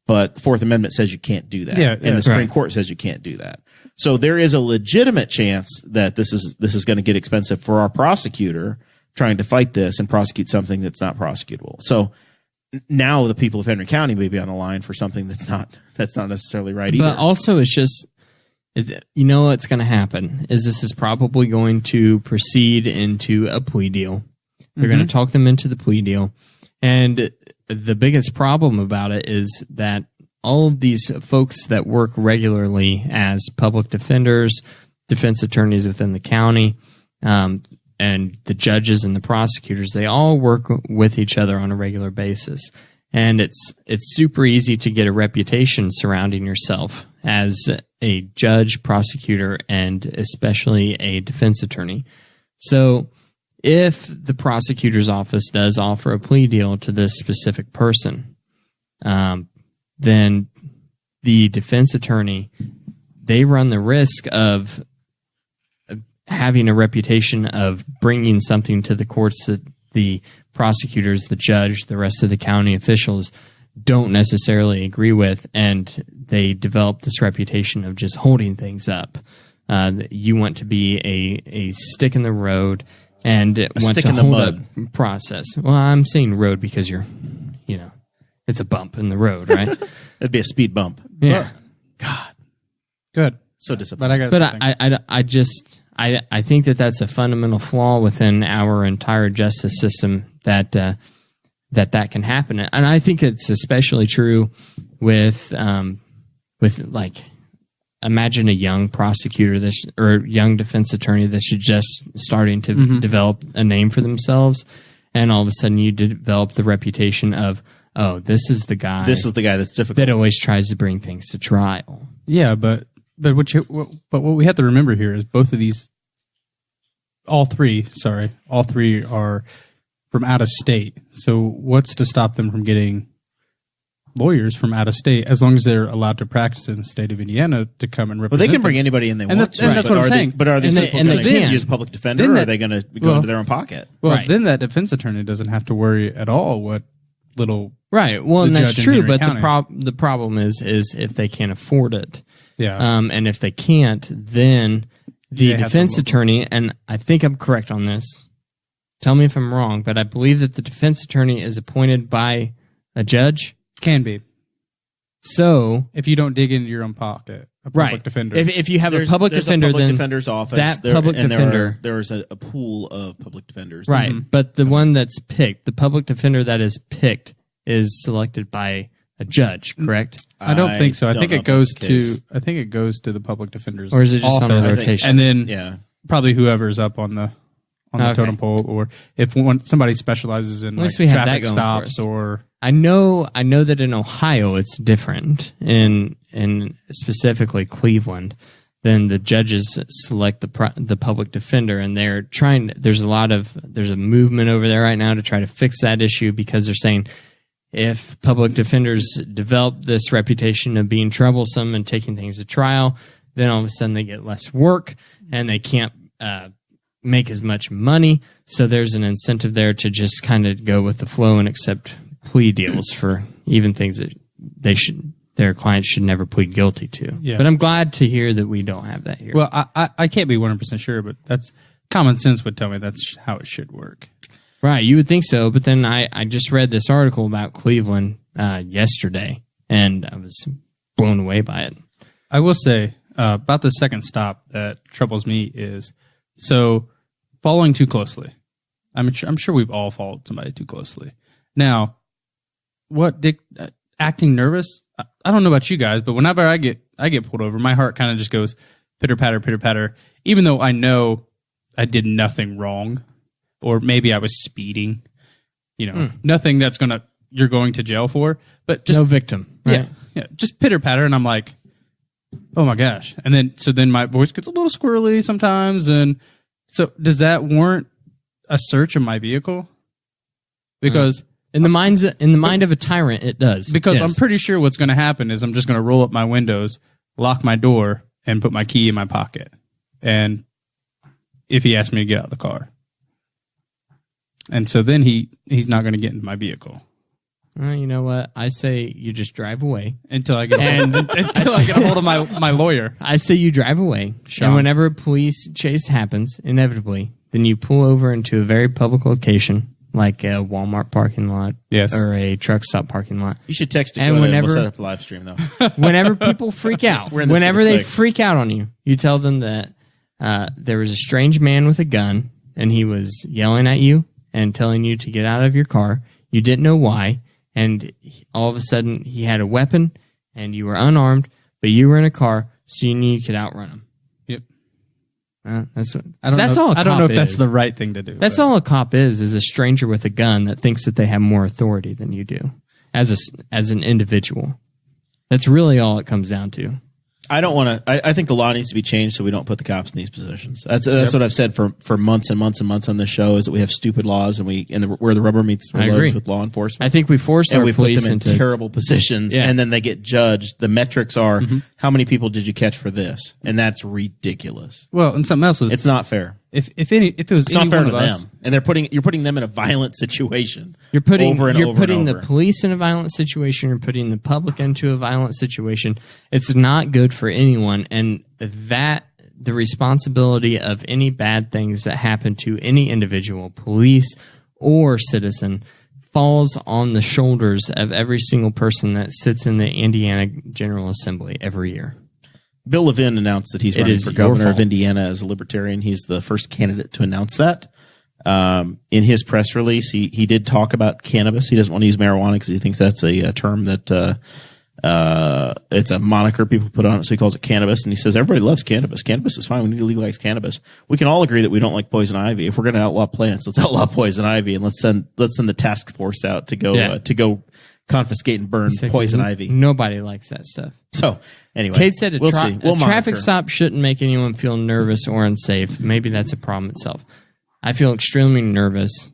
but the Fourth Amendment says you can't do that. Yeah, and the Supreme right. Court says you can't do that. So there is a legitimate chance that this is going to get expensive for our prosecutor trying to fight this and prosecute something that's not prosecutable. So now the people of Henry County may be on the line for something that's not necessarily right either. But also, it's just, you know what's going to happen is this is probably going to proceed into a plea deal. They're going to talk them into the plea deal. And the biggest problem about it is that all of these folks that work regularly as public defenders, defense attorneys within the county, and the judges and the prosecutors, they all work with each other on a regular basis. And it's super easy to get a reputation surrounding yourself as a judge, prosecutor, and especially a defense attorney. So if the prosecutor's office does offer a plea deal to this specific person, then the defense attorney, they run the risk of having a reputation of bringing something to the courts that the prosecutors, the judge, the rest of the county officials don't necessarily agree with, and they develop this reputation of just holding things up. You want to be a stick in the road and want stick to in the hold mud. up process. Well, I'm saying road because it's a bump in the road, right? It'd be a speed bump. Yeah. Good. So But disappointing. I think that that's a fundamental flaw within our entire justice system that can happen, and I think it's especially true with like, imagine a young prosecutor or young defense attorney that's just starting to develop a name for themselves, and all of a sudden you develop the reputation of, oh, this is the guy that's difficult. that always tries to bring things to trial. Yeah, but what we have to remember here is all three are from out of state. So what's to stop them from getting lawyers from out of state, as long as they're allowed to practice in the state of Indiana, to come and Well, represent they can bring them? anybody in they And want that's- to. and that's but what I'm are saying. But are these And people they going to can. use a public defender, Then or are that- they going to go into their own pocket? Well, Right. then that defense attorney doesn't have to worry at all what little. Right. Well, the and that's judge in true, Henry but County. the problem is if they can't afford it. Yeah. And if they can't, then the They have to defense look. attorney, and I think I'm correct on this. Tell me if I'm wrong, but I believe that the defense attorney is appointed by a judge Can be. So If you don't dig into your own pocket, a public defender. If you have a public there's defender, a public then defender's office. that public defender, there's a pool of public defenders. right? But the one that's picked, the public defender that is picked, is selected by a judge, correct? I don't think so. I don't think know it if goes that's the case. to. I think it goes to the public defender's Or is it just on a office, rotation? and then Yeah. probably whoever's up on the Okay. totem pole, or if somebody specializes in At least like we have that traffic going for stops us. or I know that in Ohio it's different. In specifically Cleveland, then the judges select the public defender, and they're trying. There's a movement over there right now to try to fix that issue because they're saying if public defenders develop this reputation of being troublesome and taking things to trial, then all of a sudden they get less work and they can't make as much money. So there's an incentive there to just kind of go with the flow and accept plea deals for even things that their clients should never plead guilty to. Yeah. But I'm glad to hear that we don't have that here. well, I can't be 100% sure, but that's common sense would tell me that's how it should work. Right, you would think so, but then I just read this article about Cleveland yesterday, and I was blown away by it. I will say about the second stop that troubles me is so following too closely. I'm sure we've all followed somebody too closely. Now, acting nervous? I don't know about you guys, but whenever I get pulled over, my heart kind of just goes pitter patter, even though I know I did nothing wrong, or maybe I was speeding. You know, nothing you're going to jail for, but just No victim. Right? yeah, just pitter patter, and I'm like, oh my gosh, and then my voice gets a little squirrely sometimes, and so does that warrant a search of my vehicle? Because In the mind of a tyrant, it does. because Yes. I'm pretty sure what's going to happen is I'm just going to roll up my windows, lock my door, and put my key in my pocket, and if he asks me to get out of the car, and so then he's not going to get into my vehicle. Well, you know what? I say you just drive away. Until I get And- until I get a hold of my lawyer. I say you drive away. Sean. And whenever a police chase happens, inevitably, then you pull over into a very public location, like a Walmart parking lot Yes. or a truck stop parking lot. You should text And Dakota and we'll whenever- set up the live stream though. Whenever people freak out, We're in this whenever for the they clicks. freak out on you, you tell them that there was a strange man with a gun and he was yelling at you and telling you to get out of your car. You didn't know why. And all of a sudden he had a weapon and you were unarmed, but you were in a car, so you knew you could outrun him. Yep. That's I don't that's know, all a I don't know cop if that's is. the right thing to do. That's but- all a cop is a stranger with a gun that thinks that they have more authority than you do as an individual. That's really all it comes down to. I don't want to. I think the law needs to be changed so we don't put the cops in these positions. That's what I've said for months and months and months on this show is that we have stupid laws and where the rubber meets the I road agree. is with law enforcement. I think we force and our we put police them in into terrible positions, Yeah. and then they get judged. The metrics are how many people did you catch for this, and that's ridiculous. Well, and something else is It's not fair. if it was It's not any fair one to of us, them, and you're putting them in a violent situation. You're putting over and you're over putting and the over. police in a violent situation. You're putting the public into a violent situation. It's not good for anyone, and that the responsibility of any bad things that happen to any individual, police or citizen, falls on the shoulders of every single person that sits in the Indiana General Assembly every year. Bill Levin announced that he's running is for your governor of fault. Indiana as a libertarian. He's the first candidate to announce that. In his press release, he did talk about cannabis. He doesn't want to use marijuana because he thinks that's a term that it's a moniker people put on it, so he calls it cannabis. And he says everybody loves cannabis. Cannabis is fine. We need to legalize cannabis. We can all agree that we don't like poison ivy. If we're going to outlaw plants, let's outlaw poison ivy, and let's send the task force out to go Yeah. confiscate and burn poison ivy. Nobody likes that stuff. So anyway, Kate said we'll see. We'll a traffic monitor. stop shouldn't make anyone feel nervous or unsafe. Maybe that's a problem itself. I feel extremely nervous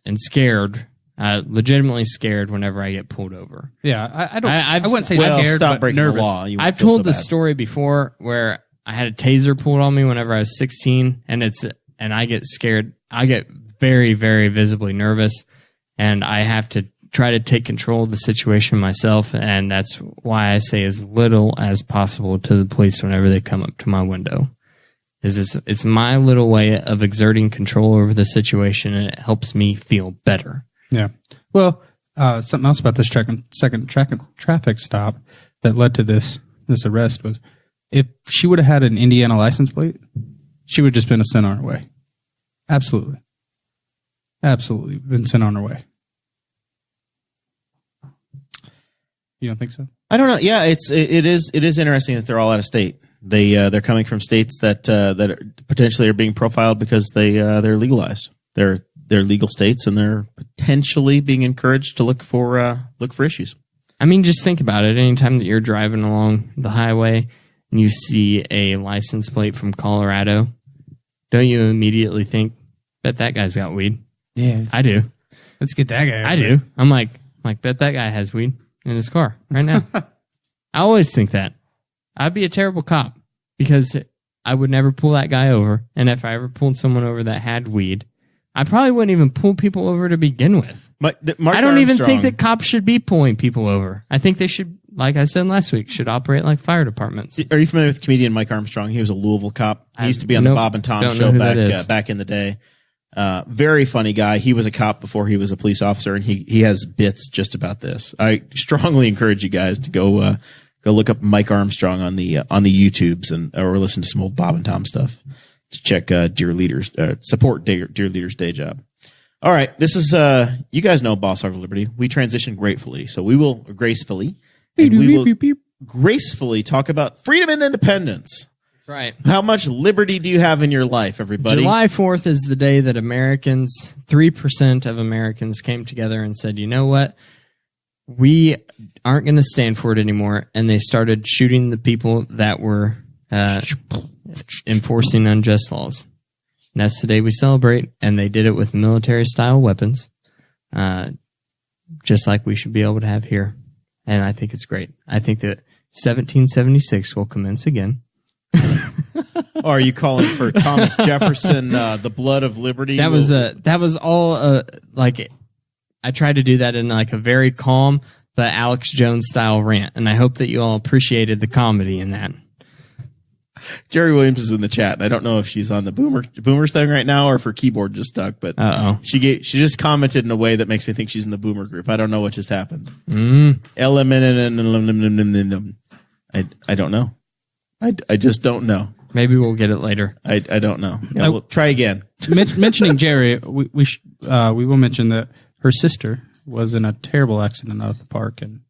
and scared, legitimately scared whenever I get pulled over. yeah, I don't. I've- I wouldn't say Well, scared, stop but breaking nervous. the law. You I've feel told so the bad. story before where I had a taser pulled on me whenever I was 16, and I get scared. I get very, very visibly nervous, and I have to try to take control of the situation myself, and that's why I say as little as possible to the police whenever they come up to my window. It's my little way of exerting control over the situation, and it helps me feel better. Yeah. Well, Something else about this traffic stop that led to this arrest was if she would have had an Indiana license plate, she would have just been sent on her way. Absolutely been sent on her way. You don't think so? I don't know. Yeah, it is interesting that they're all out of state. They're coming from states that potentially are being profiled because they're legalized. They're legal states, and they're potentially being encouraged to look for issues. I mean, just think about it. Anytime that you're driving along the highway and you see a license plate from Colorado, don't you immediately think, bet that guy's got weed? Yeah, I do. Let's get that guy. I do. I'm like, bet that guy has weed in his car right now. I always think that. I'd be a terrible cop because I would never pull that guy over. And if I ever pulled someone over that had weed, I probably wouldn't even pull people over to begin with. I don't even think that cops should be pulling people over. I think they should, like I said last week, should operate like fire departments. Are you familiar with comedian Mike Armstrong? He was a Louisville cop. He used to be on the Bob and Tom show back in the day. Very funny guy. He was a cop before he was a police officer, and he has bits just about this. I strongly encourage you guys to go look up Mike Armstrong on the YouTubes or listen to some old Bob and Tom stuff to check Dear Leaders support Dear Leaders Day Job. All right, this is you guys know Boss Hog of Liberty. We transition gratefully, so we will gracefully talk about freedom and independence. That's right. How much liberty do you have in your life, everybody? July 4th is the day that 3% of Americans came together and said, you know what? We aren't going to stand for it anymore. And they started shooting the people that were enforcing unjust laws. And that's the day we celebrate. And they did it with military-style weapons, just like we should be able to have here. And I think it's great. I think that 1776 will commence again. Are you calling for Thomas Jefferson, the blood of liberty? That was all like I tried to do that in like a very calm but Alex Jones style rant, and I hope that you all appreciated the comedy in that. Jerry Williams is in the chat, and I don't know if she's on the boomers thing right now or if her keyboard just stuck, but she just commented in a way that makes me think she's in the boomer group. I don't know what just happened. I don't know. I just don't know. Maybe we'll get it later. I don't know. Yeah, we'll try again. Mentioning Jerry, we will mention that her sister was in a terrible accident out at the park, and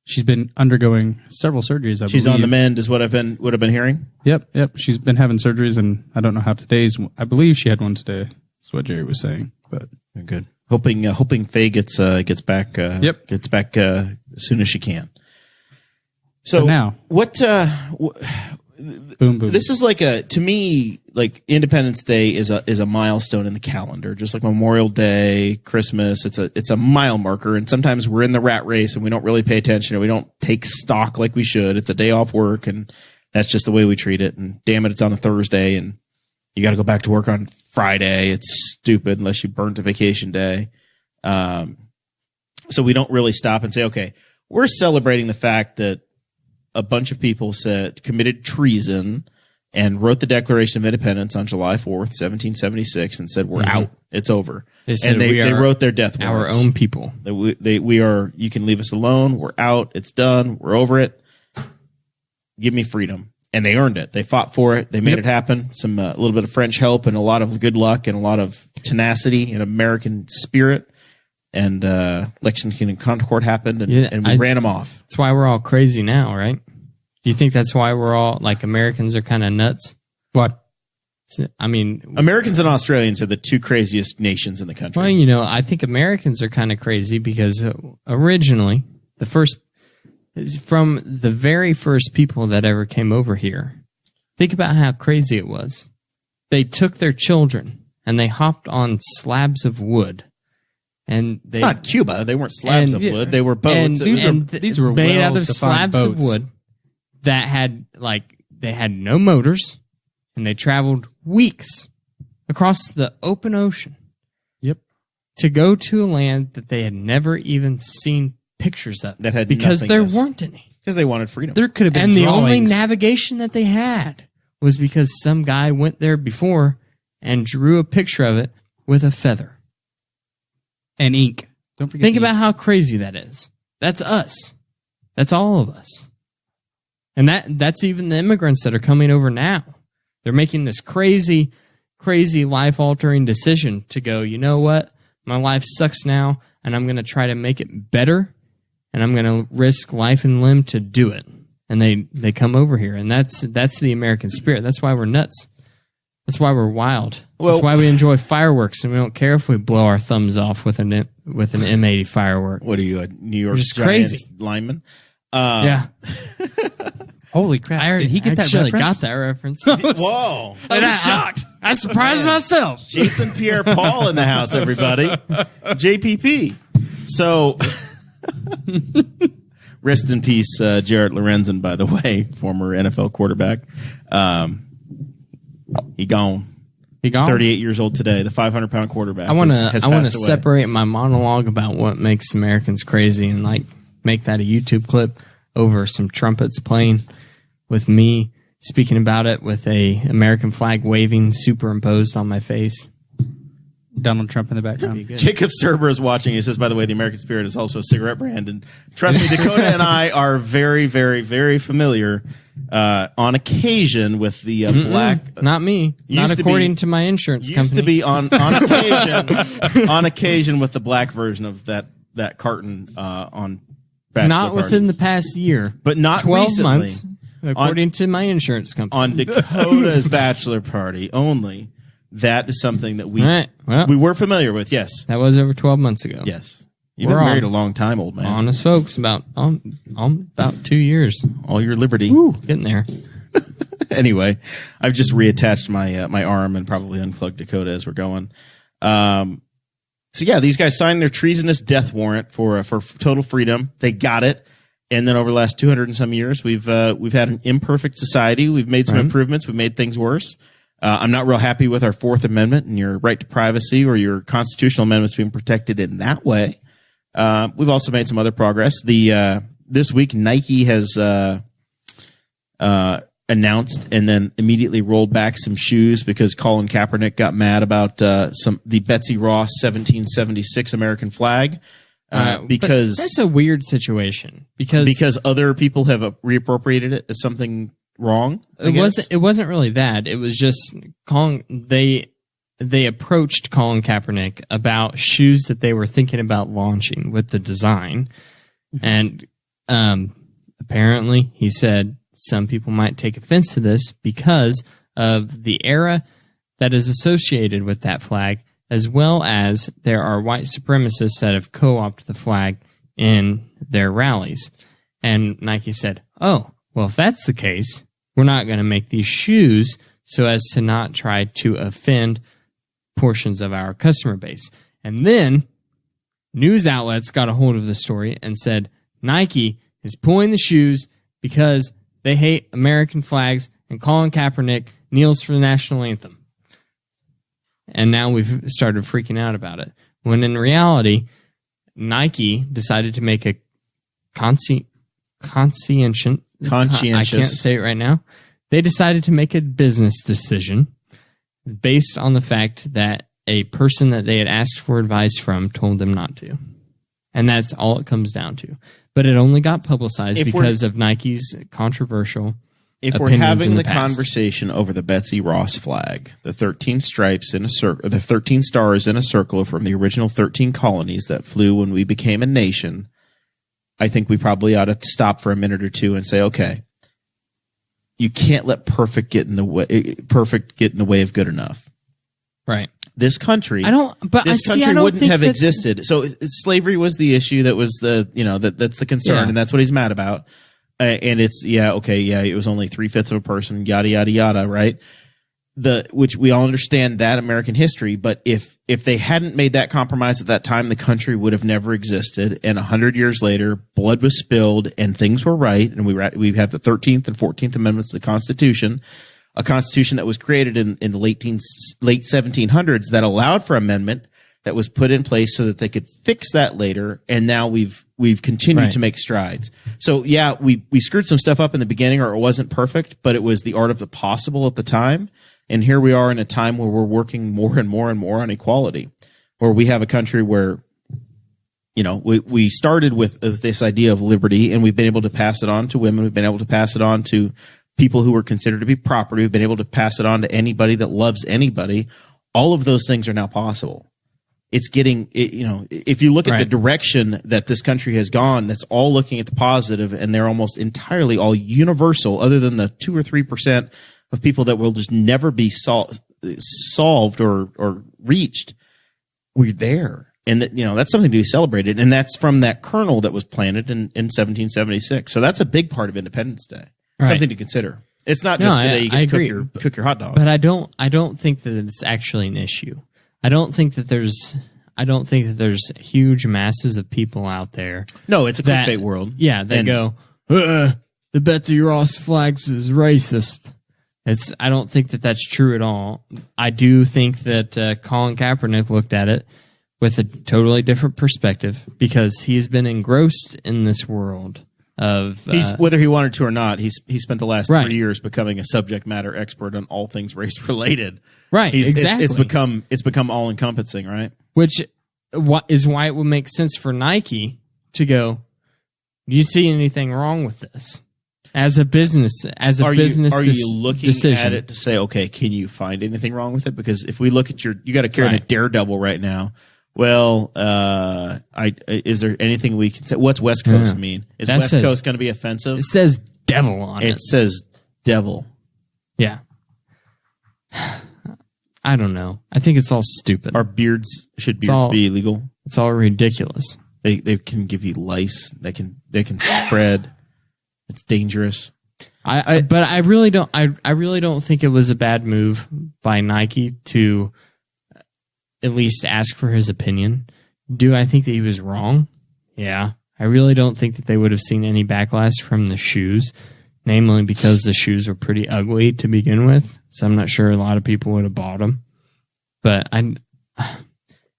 she's been undergoing several surgeries. She's on the mend, is what I've been hearing. Yep. She's been having surgeries, and I don't know how today's. I believe she had one today. That's what Jerry was saying. But good. Hoping Faye gets back. Gets back as soon as she can. So now what? Boom. This is to me, Independence Day is a milestone in the calendar, just like Memorial Day, Christmas. It's a mile marker, and sometimes we're in the rat race and we don't really pay attention, and we don't take stock like we should. It's a day off work, and that's just the way we treat it. And damn it, it's on a Thursday, and you got to go back to work on Friday. It's stupid unless you burnt a vacation day. So we don't really stop and say, okay, we're celebrating the fact that a bunch of people committed treason and wrote the Declaration of Independence on July 4th, 1776, and said, we're out. It's over. They wrote their death warrants. Our own people. We are, you can leave us alone. We're out. It's done. We're over it. Give me freedom. And they earned it. They fought for it. They made it happen. A little bit of French help and a lot of good luck and a lot of tenacity and American spirit. And Lexington and Concord happened, and we ran them off. That's why we're all crazy now, right? Do you think that's why we're all Americans are kind of nuts? What? I mean, Americans and Australians are the two craziest nations in the country. Well, I think Americans are kind of crazy because originally from the very first people that ever came over here, think about how crazy it was. They took their children and they hopped on slabs of wood. And it's not Cuba. They weren't slabs of wood. They were boats. These were made out of slabs of wood that had they had no motors, and they traveled weeks across the open ocean. Yep. To go to a land that they had never even seen pictures of. That had because there weren't any. Because they wanted freedom. There could have been and drawings. The only navigation that they had was because some guy went there before and drew a picture of it with a feather. And ink. Don't forget. Think about how crazy that is. That's us. That's all of us. And that's even the immigrants that are coming over now. They're making this crazy, crazy life-altering decision to go, you know what? My life sucks now, and I'm going to try to make it better, and I'm going to risk life and limb to do it. And they come over here, and that's the American spirit. That's why we're nuts. That's why we're wild. Well, that's why we enjoy fireworks, and we don't care if we blow our thumbs off with an M80 firework. What are you, a New York Just Giants crazy. lineman? Yeah, Holy crap! I Did he get that actually reference? got that reference. Whoa. I was shocked. I surprised myself. Jason Pierre-Paul in the house, everybody. JPP. So, rest in peace, Jarrett Lorenzen, by the way, former NFL quarterback. He gone. 38 years old today. The 500-pound quarterback. I want has to passed away. separate my monologue about what makes Americans crazy and like make that a YouTube clip over some trumpets playing with me speaking about it with a American flag waving superimposed on my face. Donald Trump in the background. Good. Jacob Serber is watching. He says, by the way, the American Spirit is also a cigarette brand. And trust me, Dakota and I are very, very, very familiar on occasion with the black. Not me. Used Not to according be- to my insurance Used company. to be on occasion with the black version of that carton on bachelor Not within the parties. past year. But not 12 recently. months, according to my insurance company. On Dakota's bachelor party only. That is something that we All right. Well, we were familiar with. Yes. that was over 12 months ago. Yes. You've We're been married on. a long time, old man. Honest folks, about 2 years. All your liberty. Getting there. Anyway, I've just reattached my my arm and probably unplugged Dakota as we're going. So yeah, these guys signed their treasonous death warrant for total freedom. They got it, and then over the last 200 and some years, we've had an imperfect society. We've made some improvements. We've made things worse. I'm not real happy with our Fourth Amendment and your right to privacy or your constitutional amendments being protected in that way. We've also made some other progress. This week, Nike has announced and then immediately rolled back some shoes because Colin Kaepernick got mad about the Betsy Ross 1776 American flag because But that's a weird situation because other people have reappropriated it as something wrong. it wasn't really that. It was just they approached Colin Kaepernick about shoes that they were thinking about launching with the design, and apparently he said some people might take offense to this because of the era that is associated with that flag, as well as there are white supremacists that have co-opted the flag in their rallies. And Nike said, oh, well, if that's the case, we're not going to make these shoes so as to not try to offend portions of our customer base. And then news outlets got a hold of the story and said Nike is pulling the shoes because they hate American flags and Colin Kaepernick kneels for the national anthem. And now we've started freaking out about it. When in reality, Nike decided to make a conscientious. I can't say it right now. They decided to make a business decision based on the fact that a person that they had asked for advice from told them not to. And that's all it comes down to. But it only got publicized because of Nike's controversial If we're opinions having in the past. conversation over the Betsy Ross flag, the 13 stripes in a circle, the 13 stars in a circle from the original 13 colonies that flew when we became a nation, I think we probably ought to stop for a minute or two and say, okay, you can't let perfect get in the way of good enough. Right. This country, this country wouldn't have existed. So slavery was the issue that was that's the concern, Yeah. and that's what he's mad about. And it's it was only 3/5 of a person, yada yada yada, right? Which we all understand that American history, but if they hadn't made that compromise at that time, the country would have never existed. And 100 years later, blood was spilled, and things were right. And we have the 13th and 14th Amendments to the Constitution. A constitution that was created in the late 1700s that allowed for amendment that was put in place so that they could fix that later. And now we've continued to make strides. So yeah, we screwed some stuff up in the beginning, or it wasn't perfect, but it was the art of the possible at the time. And here we are in a time where we're working more and more and more on equality, where we have a country where we started with this idea of liberty, and we've been able to pass it on to women. We've been able to pass it on to people who are considered to be property. We've been able to pass it on to anybody that loves anybody. All of those things are now possible. It's getting, if you look at the direction that this country has gone, that's all looking at the positive, and they're almost entirely all universal, other than the 2 or 3% of people that will just never be solved or reached. We're there. And that's something to be celebrated. And that's from that kernel that was planted in 1776. So that's a big part of Independence Day. Right. Something to consider. It's not just the day you get to cook your hot dog. But I don't think that it's actually an issue. I don't think that there's huge masses of people out there. No, it's a clickbait world. Yeah, they go, the Betsy Ross flags is racist. I don't think that that's true at all. I do think that Colin Kaepernick looked at it with a totally different perspective, because he's been engrossed in this world of whether he wanted to or not. He spent the last 3 years becoming a subject matter expert on all things race related. Right, exactly. It's become all encompassing, right? Which is why it would make sense for Nike to go, do you see anything wrong with this? As a business, are you looking decision. at it to say, okay, can you find anything wrong with it? Because if we look at you got to carry a Daredevil right now. Well, is there anything we can say? What's West Coast mean? Is West Coast going to be offensive? It says devil on it. It says devil. Yeah. I don't know. I think it's all stupid. Should beards be illegal? It's all ridiculous. They can give you lice. They can spread. It's dangerous. But I really don't. I really don't think it was a bad move by Nike to at least ask for his opinion. Do I think that he was wrong? Yeah. I really don't think that they would have seen any backlash from the shoes, namely because the shoes were pretty ugly to begin with. So I'm not sure a lot of people would have bought them. But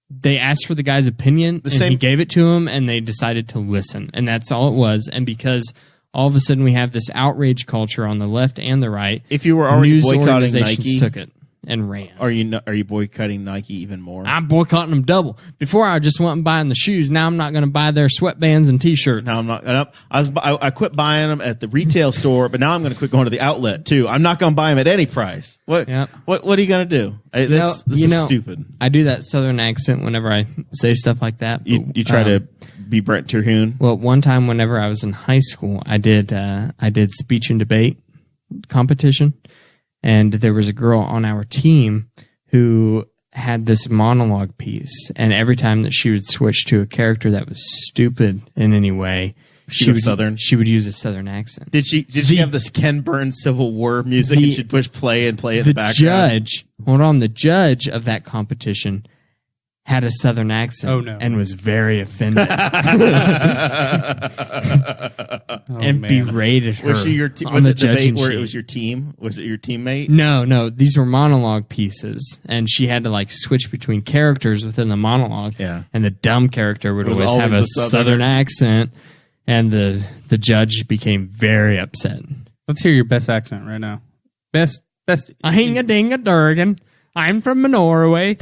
they asked for the guy's opinion, he gave it to him, and they decided to listen. And that's all it was. And because all of a sudden we have this outrage culture on the left and the right, if you were already boycotting Nike, took it and ran. Are you boycotting Nike even more? I'm boycotting them double. Before I just went and buying the shoes. Now I'm not going to buy their sweatbands and T-shirts. No, I'm not. I quit buying them at the retail store, but now I'm going to quit going to the outlet too. I'm not going to buy them at any price. What are you going to do? This is stupid. I do that Southern accent whenever I say stuff like that. But, you try to be Brent Terhune. Well, one time whenever I was in high school, I did speech and debate competition. And there was a girl on our team who had this monologue piece. And every time that she would switch to a character that was stupid in any way, she would use a Southern accent. Did she have this Ken Burns Civil War music and she'd push play and play in the background? The judge of that competition had a Southern accent and was very offended and berated her. Was she was it debate where it was your team? Was it your teammate? No. These were monologue pieces, and she had to switch between characters within the monologue. Yeah. And the dumb character would always have a Southern accent, and the judge became very upset. Let's hear your best accent right now. Best. A hing-a-ding-a-durgan. I'm from Norway.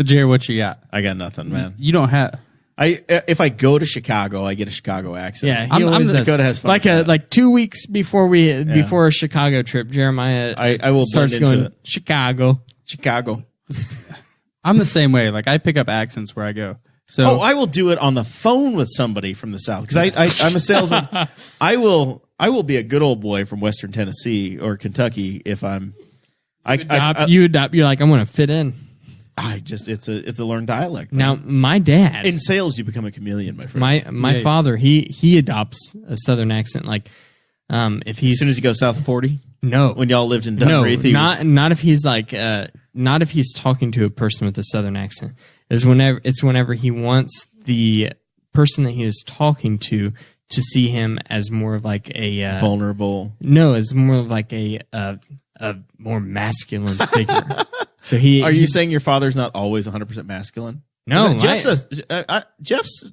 Jerry, what you got? I got nothing, man. You don't have. If I go to Chicago, I get a Chicago accent. Yeah, Dakota has fun. Like 2 weeks before before a Chicago trip, Jeremiah I will starts blend into going it. Chicago. I'm the same way. Like I pick up accents where I go. So I will do it on the phone with somebody from the South because I'm a salesman. I will be a good old boy from Western Tennessee or Kentucky if I'm. You're like, I'm going to fit in. It's a learned dialect. Now, my dad in sales, you become a chameleon, my friend. My father, he adopts a Southern accent. Like, if he's as soon as you go south of 40. No, when y'all lived in Dunreath, not if he's not if he's talking to a person with a Southern accent. Whenever he wants the person that he is talking to see him as more of like a vulnerable. No, as more of like a more masculine figure. So Are you saying your father's not always 100% masculine? No, Jeff's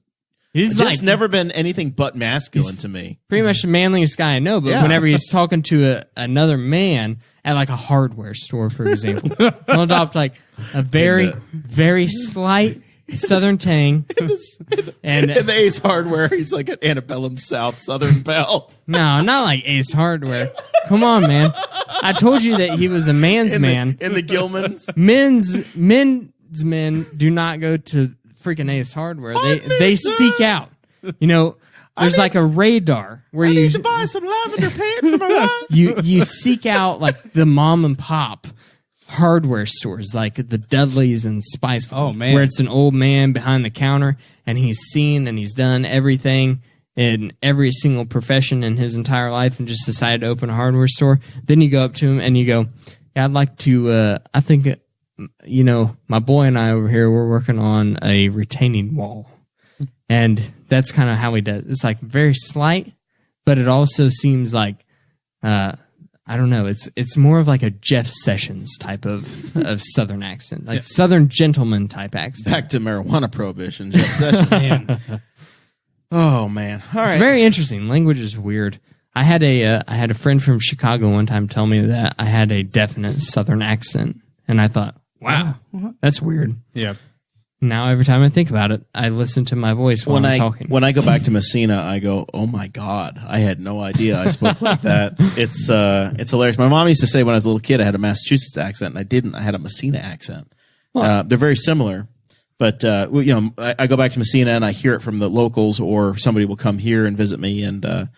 He's Jeff's like never been anything but masculine to me. pretty much the manliest guy I know, but Yeah. whenever he's talking to another man at like a hardware store, for example, he'll adopt like a very, very slight Southern tang. And In the Ace Hardware, he's like an Antebellum South Southern belle. no, not like Ace Hardware. Come on, man. I told you that he was a man's man. In the Gilmans. Men's men do not go to freaking Ace Hardware. They seek out. You know, there's like a radar where I you need to buy some lavender paint for my wife. you seek out like the mom and pop hardware stores like the Dudleys and Spice. Oh, man. Where it's an old man behind the counter and he's seen and he's done everything in every single profession in his entire life and just decided to open a hardware store. Then you go up to him and you go, yeah, I'd like to, I think, you know, my boy and I over here, we're working on a retaining wall. And that's kind of how he does. It's like very slight, but it also seems like, I don't know. It's more of like a Jeff Sessions type of Southern accent, like Southern gentleman type accent. Back to marijuana prohibition, Jeff Sessions. Man. Oh man! All It's right. very interesting. Language is weird. I had a friend from Chicago one time tell me that I had a definite Southern accent, and I thought, wow, that's weird. Yeah. Now every time I think about it, I listen to my voice while I'm talking. When I go back to Messina, I go, "Oh my God, I had no idea I spoke like that." It's hilarious. My mom used to say when I was a little kid I had a Massachusetts accent, and I didn't. I had a Messina accent. They're very similar, but you know, I go back to Messina and I hear it from the locals, or somebody will come here and visit me. And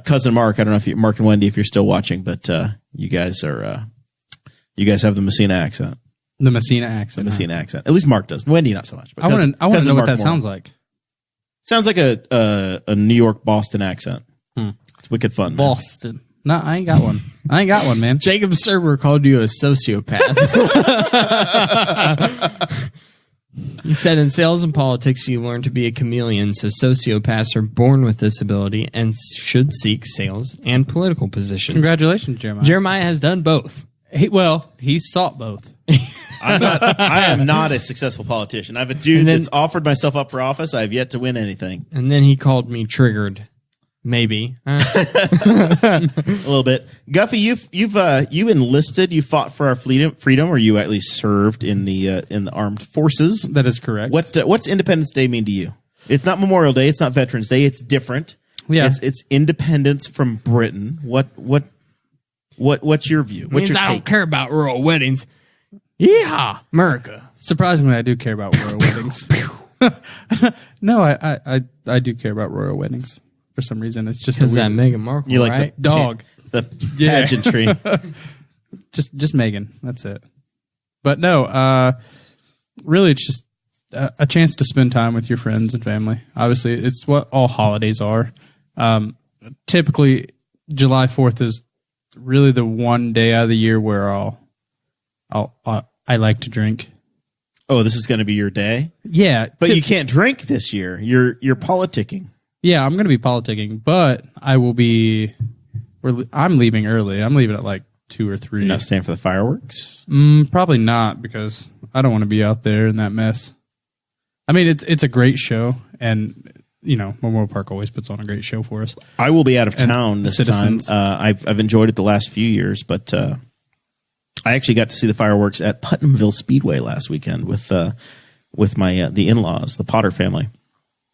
cousin Mark, I don't know if Mark and Wendy, if you're still watching, but you guys have the Messina accent. The Messina accent. The Messina accent. At least Mark does. Wendy, not so much. But I want to cousin know what Mark that more. sounds like. Sounds like a New York Boston accent. It's wicked fun, man. Boston. No, I ain't got one. I ain't got one, man. Jacob Serber called you a sociopath. He said, in sales and politics, you learn to be a chameleon, so sociopaths are born with this ability and should seek sales and political positions. Congratulations, Jeremiah. Jeremiah has done both. He sought both. I am not a successful politician. I have a dude And then- that's offered myself up for office. I have yet to win anything. And then he called me triggered. Maybe. A little bit. Guffey, you enlisted. You fought for our freedom, or you at least served in the armed forces. That is correct. What's Independence Day mean to you? It's not Memorial Day. It's not Veterans Day. It's different. Yeah. It's independence from Britain. What's your view? What's Means your I don't take? care about rural weddings. Yeehaw, America. Surprisingly, I do care about royal weddings. No, I do care about royal weddings for some reason. It's just a Because that weird Meghan Markle, You like right? the dog. the pageantry. Just Megan. That's it. But no, really, it's just a chance to spend time with your friends and family. Obviously, it's what all holidays are. Typically, July 4th is really the one day out of the year where I like to drink. Oh, this is going to be your day, Yeah, but you can't drink this year. You're politicking. Yeah, I'm going to be politicking, but I will be. I'm leaving early. I'm leaving at like 2 or 3. You're not staying for the fireworks. Probably not, because I don't want to be out there in that mess. I mean, it's a great show, and Memorial Park always puts on a great show for us. I will be out of town this citizens. time. I've enjoyed it the last few years, but I actually got to see the fireworks at Putnamville Speedway last weekend with my the in-laws, the Potter family.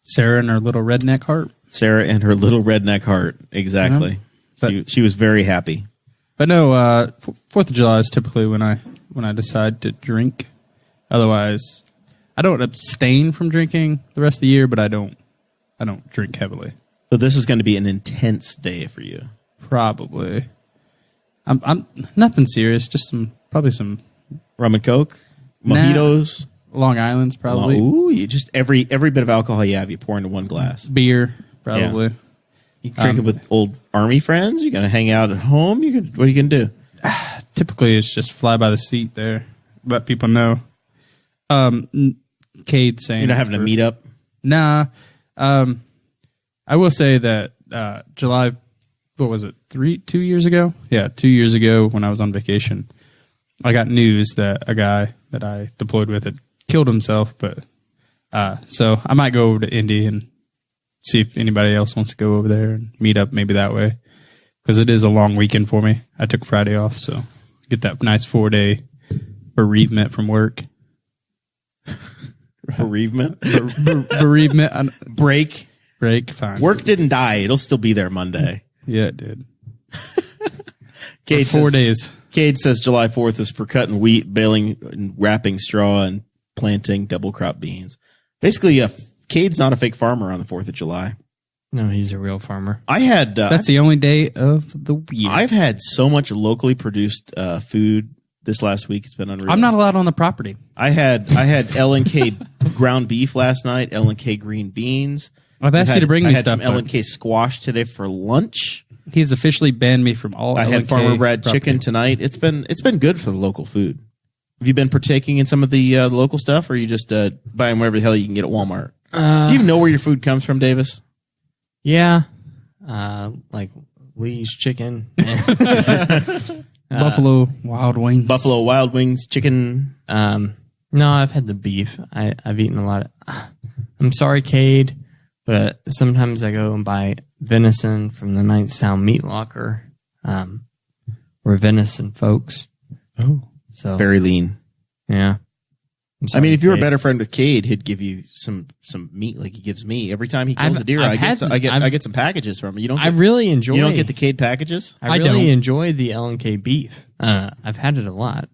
Sarah and her little redneck heart. Sarah and her little redneck heart. Exactly. But- She was very happy. But no, 4th of July is typically when I decide to drink. Otherwise, I don't abstain from drinking the rest of the year, but I don't drink heavily. So this is going to be an intense day for you. Probably. I'm nothing serious. Just probably some Rum and Coke, mojitos. Long Islands, probably. Ooh, you just every bit of alcohol you have, you pour into one glass. Beer, probably. You drink it with old army friends. You're gonna hang out at home. What are you gonna do? Typically, it's just fly by the seat there. Let people know. Cade saying You're not having a meetup. Nah. I will say that July, what was it, 2 years ago? Yeah, 2 years ago when I was on vacation, I got news that a guy that I deployed with had killed himself. But so I might go over to Indy and see if anybody else wants to go over there and meet up maybe that way. Because it is a long weekend for me. I took Friday off, so get that nice 4-day bereavement from work. Bereavement? Bereavement. Break. Fine. Work didn't die. It'll still be there Monday. Yeah, it did. Cade 4 days. Cade says July 4th is for cutting wheat, baling, and wrapping straw, and planting double crop beans. Basically, Cade's not a fake farmer on the 4th of July. No, he's a real farmer. I had That's the only day of the year. I've had so much locally produced food this last week. It's been unreal. I'm not allowed on the property. I had L&K ground beef last night, L&K green beans. I've asked you to bring me I had stuff. some L&K squash today for lunch. He's officially banned me from all. I had L&K Farmer Brad property. chicken tonight. It's been good for the local food. Have you been partaking in some of the local stuff, or are you just buying whatever the hell you can get at Walmart? Do you even know where your food comes from, Davis? Yeah. Like Lee's chicken. Buffalo Wild Wings. Buffalo Wild Wings, chicken. No, I've had the beef. I've eaten a lot of. I'm sorry, Cade, but sometimes I go and buy venison from the Knightstown Meat Locker. We're venison folks. Oh, So Very lean. yeah. I'm I sorry, mean, if you were Cade. better friend with Cade, he'd give you some meat like he gives me. Every time he kills I've- a deer, I've I had- get some packages from him. You don't I get, really enjoy. you don't get the Cade packages? I I really don't. enjoy the L&K beef. I've had it a lot.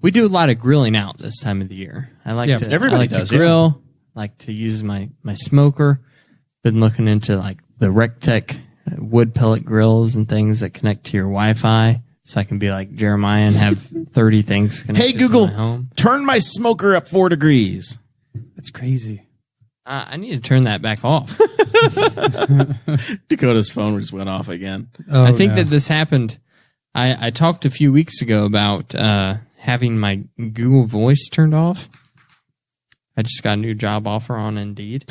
We do a lot of grilling out this time of the year. I like Yeah, to. everybody I like does, to grill. Like to use my smoker. Been looking into like the Rectech wood pellet grills and things that connect to your Wi-Fi, so I can be like Jeremiah and have 30 things connected Hey, Google, to my home. turn my smoker up 4 degrees. that's crazy. I need to turn that back off. Dakota's phone just went off again. Oh, I think no. that this happened. I talked a few weeks ago about having my Google Voice turned off. I just got a new job offer on Indeed.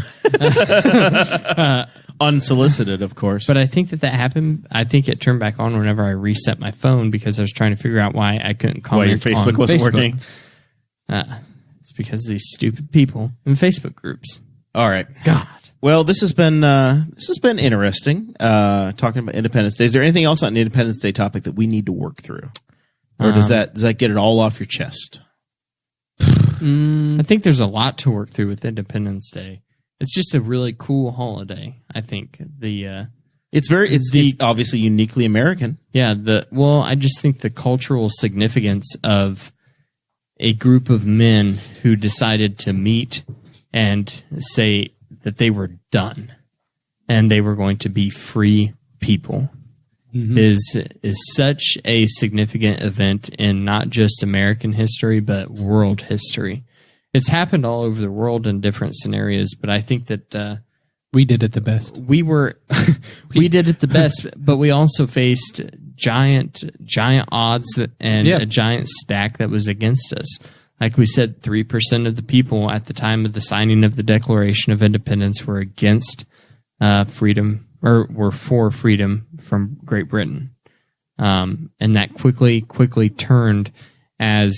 Unsolicited, of course. But I think that happened. I think it turned back on whenever I reset my phone because I was trying to figure out why I couldn't why comment your Facebook on wasn't Facebook. working. It's because of these stupid people in Facebook groups. All right. God. Well, this has been interesting. Talking about Independence Day. Is there anything else on the Independence Day topic that we need to work through, or does that get it all off your chest? I think there's a lot to work through with Independence Day. It's just a really cool holiday. I think It's obviously uniquely American. I just think the cultural significance of a group of men who decided to meet and say that they were done and they were going to be free people is such a significant event in not just American history but world history. It's happened all over the world in different scenarios, but I think that we did it the best. we did it the best, but we also faced giant odds and Yeah. a giant stack that was against us. Like we said, 3% of the people at the time of the signing of the Declaration of Independence were against freedom, or were for freedom from Great Britain. And that quickly turned as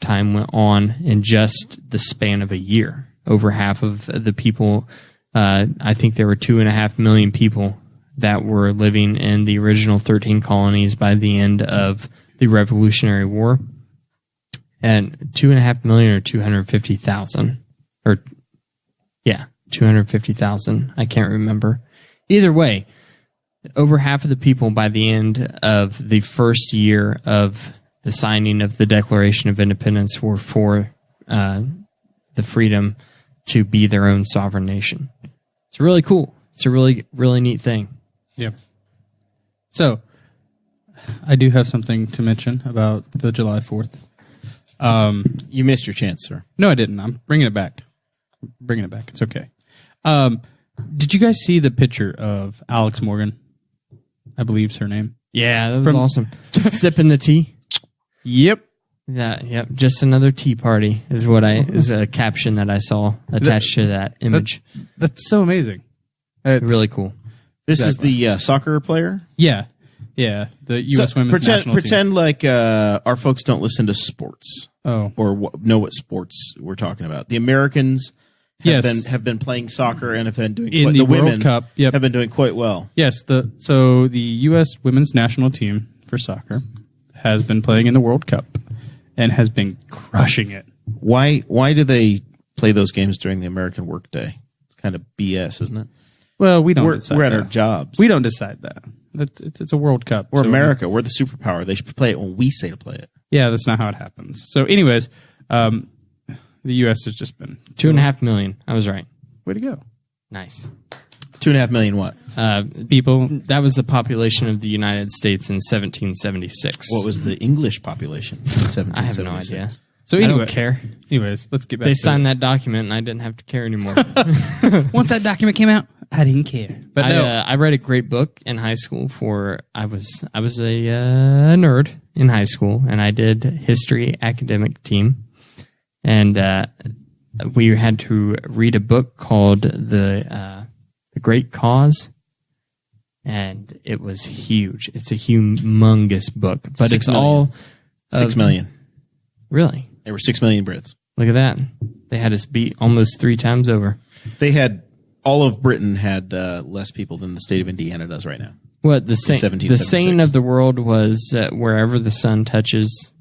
time went on in just the span of a year. Over half of the people, I think there were 2.5 million people that were living in the original 13 colonies by the end of the Revolutionary War. And 2.5 million or 250,000, or 250,000. I can't remember. Either way, over half of the people by the end of the first year of the signing of the Declaration of Independence were for the freedom to be their own sovereign nation. It's really cool. It's a really, really neat thing. Yeah. So, I do have something to mention about the July 4th. You missed your chance, sir. No, I didn't. I'm bringing it back. It's okay. Did you guys see the picture of Alex Morgan? I believe's her name. Yeah, that was awesome. Sipping the tea. Yep. Yeah, yep. Just another tea party is a caption that I saw attached to that image. That's so amazing. It's Really cool. This Exactly. is the soccer player. Yeah. The U.S. women's national team. Pretend like our folks don't listen to sports Oh. or know what sports we're talking about. The Americans have been playing soccer and have been doing In quite, the women World Cup, yep. have been doing quite well. Yes, so the U.S. women's national team for soccer has been playing in the World Cup and has been crushing it. Why do they play those games during the American workday? It's kind of BS, isn't it? Well, we don't decide We're at that. our jobs. We don't decide that. It's a World Cup. We're so- America. We're the superpower. They should play it when we say to play it. Yeah, that's not how it happens. So anyways, the U.S. has just been 2.5 million. I was right. way to go. Nice. 2.5 million what? People, That was the population of the United States in 1776. What was the English population in 1776? I have no idea. so I anyway, don't care. anyways, let's get back They to signed that document, and I didn't have to care anymore. Once that document came out, I didn't care. But I read a great book in high school. I was a nerd in high school, and I did history academic team, and we had to read a book called the Great Cause, and it was huge. It's a humongous book, but 6 it's million. all 6 million. really. There were 6 million Brits. Look at that. They had us beat almost 3 times over. They had all of Britain had less people than the state of Indiana does right now. What the saying 1776. of the world was wherever the sun touches.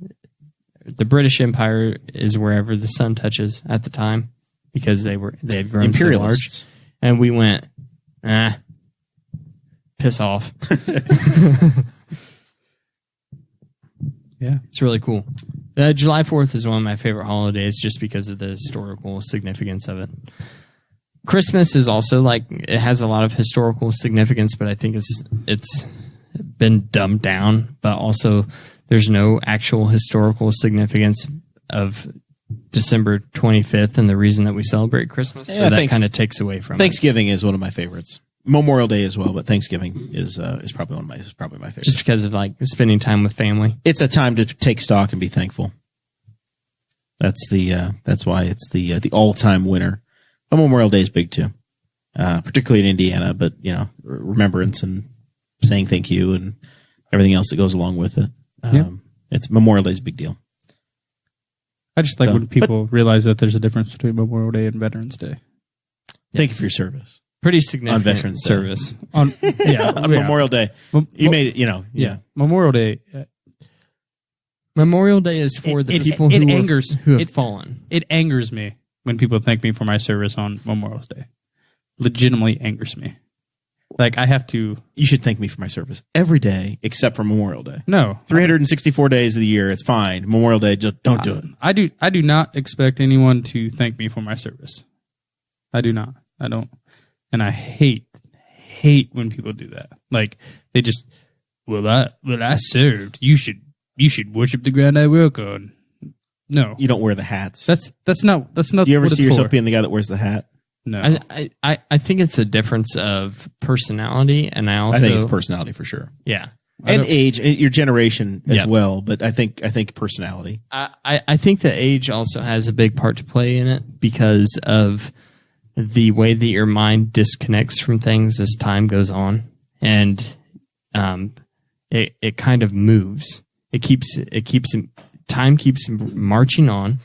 The British Empire is wherever the sun touches at the time because they had grown so large, Imperialists. and we went, piss off. yeah, It's really cool. July 4th is one of my favorite holidays just because of the historical significance of it. Christmas is also it has a lot of historical significance, but I think it's been dumbed down. But also, there's no actual historical significance of December 25th and the reason that we celebrate Christmas. Yeah, so that kind of takes away from it. Thanksgiving is one of my favorites. Memorial Day as well, but Thanksgiving is probably my favorite. Just because of spending time with family. It's a time to take stock and be thankful. That's why it's the all-time winner. But Memorial Day is big too, particularly in Indiana. But remembrance and saying thank you and everything else that goes along with it. It's Memorial Day is a big deal. I just like when people realize that there's a difference between Memorial Day and Veterans Day. Thank you for your service Pretty significant on Veterans Day. service. On on Memorial Day. You made it. Yeah, Memorial Day. Memorial Day is for the people who have fallen. It angers me when people thank me for my service on Memorial Day. Legitimately angers me. Like I have to. You should thank me for my service every day except for Memorial Day. No, 364 days of the year, it's fine. Memorial Day, just don't do it. I do not expect anyone to thank me for my service. I do not. I don't. And I hate when people do that. Like they just, I served. You should worship the ground I work on. No, You don't wear the hats. that's not. Do you ever what see it's yourself for. being the guy that wears the hat? No, I think it's a difference of personality, and I also I think it's personality for sure. yeah. And age, your generation as Yeah. well, but I think personality. I think that age also has a big part to play in it because of the way that your mind disconnects from things as time goes on, and it kind of moves. Time keeps marching on,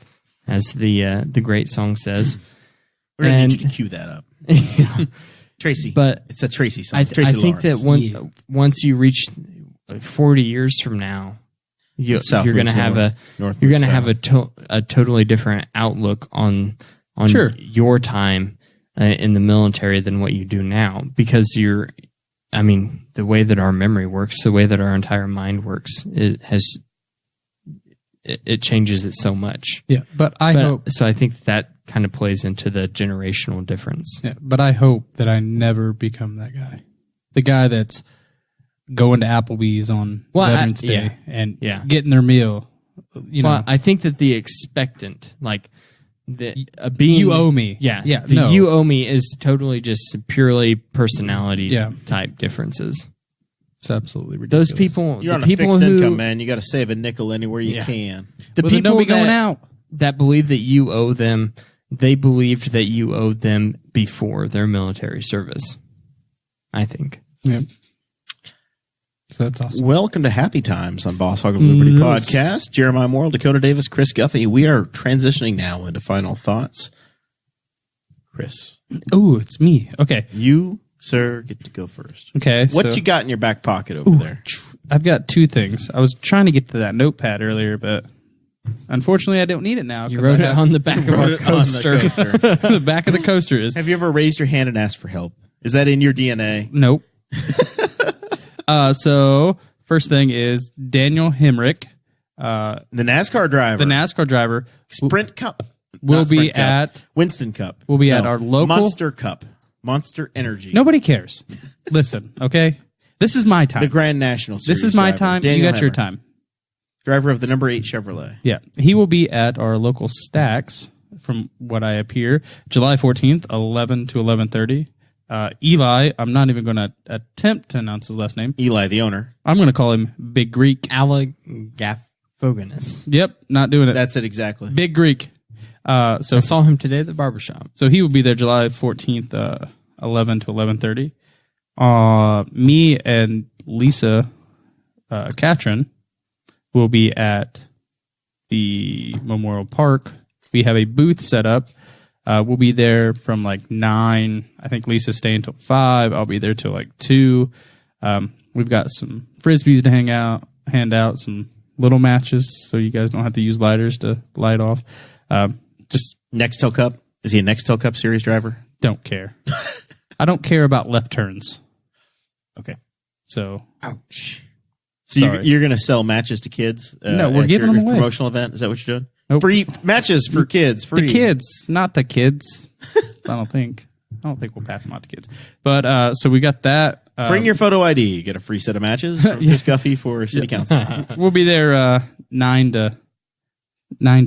as the great song says. We're going to need And- you to cue that up. Tracy. But it's a Tracy song. I Tracy think that Lawrence. once you reach 40 years from now, South you're going to moves have north, north you're going moves to have a totally different outlook on Sure. your time in the military than what you do now, because the way that our memory works, the way that our entire mind works, it changes it so much. yeah, but I hope. So I think that kind of plays into the generational difference. Yeah, but I hope that I never become that guy. The guy that's going to Applebee's on Veterans Day and getting their meal. Well, I think that the expectant, being you owe me. Yeah, Yeah, The no. you owe me is totally just purely personality type differences. It's absolutely ridiculous. Those people, You're on the a people fixed who, income, man. You got to save a nickel anywhere you can. the Well, then people don't be going that, out. that believe that you owe them, they believed that you owed them before their military service. I think. Yeah. So that's awesome. Welcome to Happy Times on Boss Hog of Liberty Yes. podcast. Jeremiah Morrell, Dakota Davis, Chris Guffey. We are transitioning now into final thoughts. Chris, Ooh, it's me. Okay. you, sir, get to go first. Okay. What so you got in your back pocket over there? I've got two things. I was trying to get to that notepad earlier, but unfortunately I don't need it now. You wrote it on the back of our coaster. The back of the coaster is Have you ever raised your hand and asked for help? Is that in your DNA? nope. So first thing is Daniel Hemrick, The NASCAR driver. the NASCAR driver, Sprint Cup. will Not Sprint be Cup. at. Winston Cup. We'll be at our local- Monster Cup. Monster Energy. Nobody cares. Listen, okay. This is my time. The Grand National Series. This is my driver, time. Daniel You got your Hemrick, time. Driver of the number 8 Chevrolet. Yeah, he will be at our local Stacks, from what I appear, July 14th, 11 to 11:30. Eli, I'm not even going to attempt to announce his last name. Eli, the owner. I'm going to call him Big Greek. Gaffoganus. Yep, not doing it. That's it exactly. Big Greek. I saw him today at the barbershop. So he will be there July 14th, 11 to 11:30. Me and Lisa Catron will be at the Memorial Park. We have a booth set up. We'll be there from like 9. I think Lisa's staying until 5. I'll be there till like 2. We've got some Frisbees to hand out, some little matches so you guys don't have to use lighters to light off. Just Nextel Cup. Is he a Nextel Cup Series driver? don't care. I don't care about left turns. Okay. So Ouch. So Sorry. you're going to sell matches to kids? No, we're at giving your them away. promotional event? Is that what you're doing? Nope. Free matches for kids. Free. the kids, not the kids. I don't think we'll pass them out to kids. But so we got that. Bring your photo ID. You get a free set of matches from Chris Guffey for City Council. We'll be there 9 to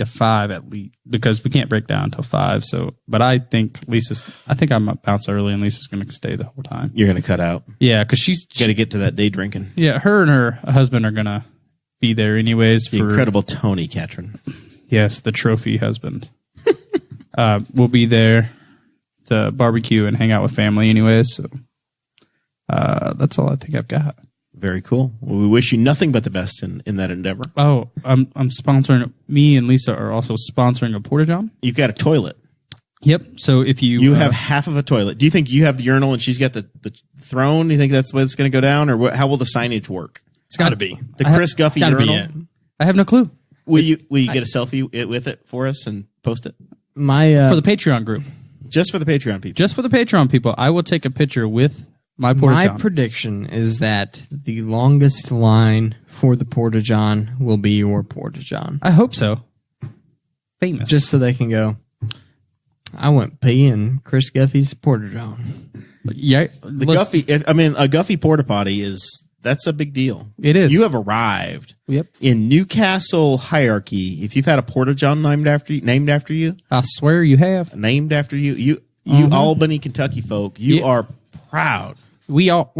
5 at least because we can't break down until 5. So, but I think I'm gonna bounce early and Lisa's going to stay the whole time. You're going to cut out. Yeah, because Got to get to that day drinking. her and her husband are going to be there anyways. The for incredible Tony Catron. Yes, the trophy husband. We'll be there to barbecue and hang out with family anyways. So that's all I think I've got. Very cool. Well, we wish you nothing but the best in that endeavor. Oh, I'm sponsoring. Me and Lisa are also sponsoring a Porta-John. You've got a toilet. Yep. So if You have half of a toilet. Do you think you have the urinal and she's got the throne? Do you think that's the way it's going to go down? Or how will the signage work? It's got to be. The Chris Guffey Gotta be urinal? it. I have no clue Will you get a selfie with it for us and post it? My for the Patreon group. Just for the Patreon people. Just for the Patreon people, I will take a picture with my my Porta-John. prediction is that the longest line for the Porta-John will be your Porta-John. I hope so. Famous. Just so they can go, I went pee in Chris Guffey's Porta-John. yeah. The Guffey, a Guffey porta potty that's a big deal. It is. You have arrived Yep. in Newcastle hierarchy. If you've had a Porta-John named after you, I swear you have. you Albany, Kentucky folk, you Yeah. are proud. We are.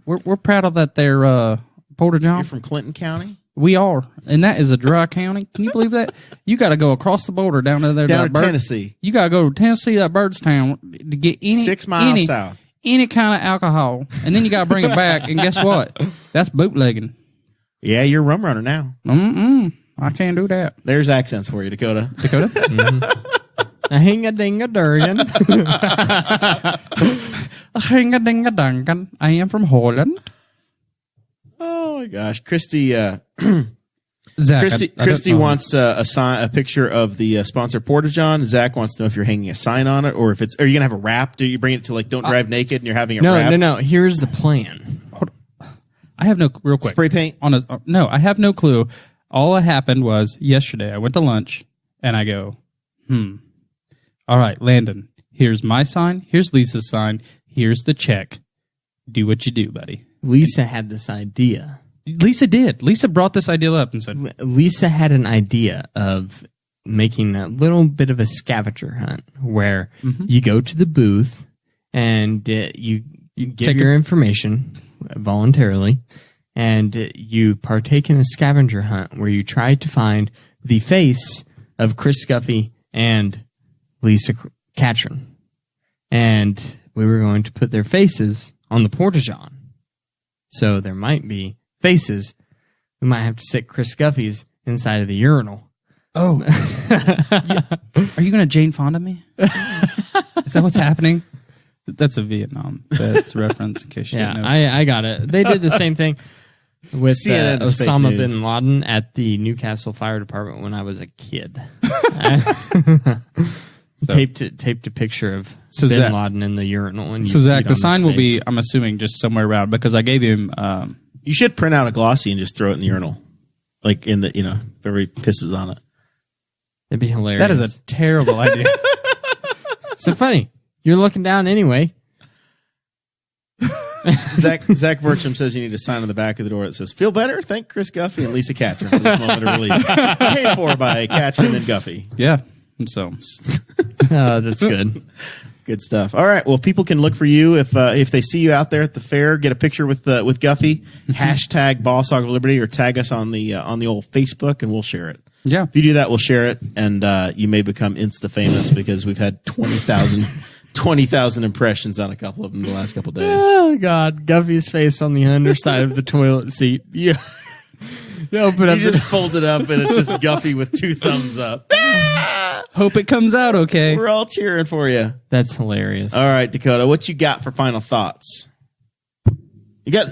We're proud of that there Porta-John. You're from Clinton County? We are, and that is a dry county. Can you believe that? You got to go across the border down to there. Down to to Tennessee. You got to go to Tennessee, that Birdstown, to get 6 miles south. any kind of alcohol, and then you got to bring it back. And guess what? That's bootlegging. Yeah, you're a rum runner now. I can't do that. There's accents for you, Dakota. A hinga-dinga-durgan. Ring-a-ding-a-dungan. I am from Holland. Oh my gosh, Christy. Zach, Christy wants a picture of the sponsor Porta-John. Zach wants to know if you're hanging a sign on it, or if are you gonna have a wrap? Do you bring it to like Don't Drive Naked and you're having it wrapped? No. Here's the plan. I have no real quick Spray paint. No, I have no clue. All that happened was yesterday. I went to lunch and I go, all right, Landon. Here's my sign. Here's Lisa's sign. Here's the check. Do what you do, buddy. Lisa had this idea. Lisa did. Lisa brought this idea up and said, Lisa had an idea of making a little bit of a scavenger hunt where you go to the booth and you give your information voluntarily and you partake in a scavenger hunt where you try to find the face of Chris Guffey and Lisa Catron. And we were going to put their faces on the Porta-John. So there might be faces. We might have to stick Chris Guffey's inside of the urinal. Oh, are you going to Jane Fonda me? Is that what's happening? That's a Vietnam Vets reference. In case you didn't know. I got it. They did the same thing with CNN is fake Osama news. bin Laden at the Newcastle Fire Department when I was a kid. Taped a picture of bin Zach- Laden in the urinal. And So, you Zach, peed the on sign his will be, face. I'm assuming, just somewhere around because I gave him. You should print out a glossy and just throw it in the urinal, like in the if everybody pisses on it. It'd be hilarious. That is a terrible idea. So funny. You're looking down anyway. Zach Bertram says you need a sign on the back of the door that says "Feel better? Thank Chris Guffey and Lisa Catron for this moment of relief." Paid for by Catron and Guffey. Yeah. And so, That's good. Good stuff. All right. Well, people can look for you if they see you out there at the fair. Get a picture with Guffey. Hashtag Boss Hog of Liberty or tag us on the old Facebook and we'll share it. yeah. If you do that, we'll share it, and you may become insta famous because we've had 20,000 impressions on a couple of them in the last couple of days. Oh, God. Guffey's face on the underside of the toilet seat. You open up You just fold it up and it's just Guffey with 2 thumbs up. Hope it comes out okay. We're all cheering for you. That's hilarious. All right, Dakota, what you got for final thoughts? You got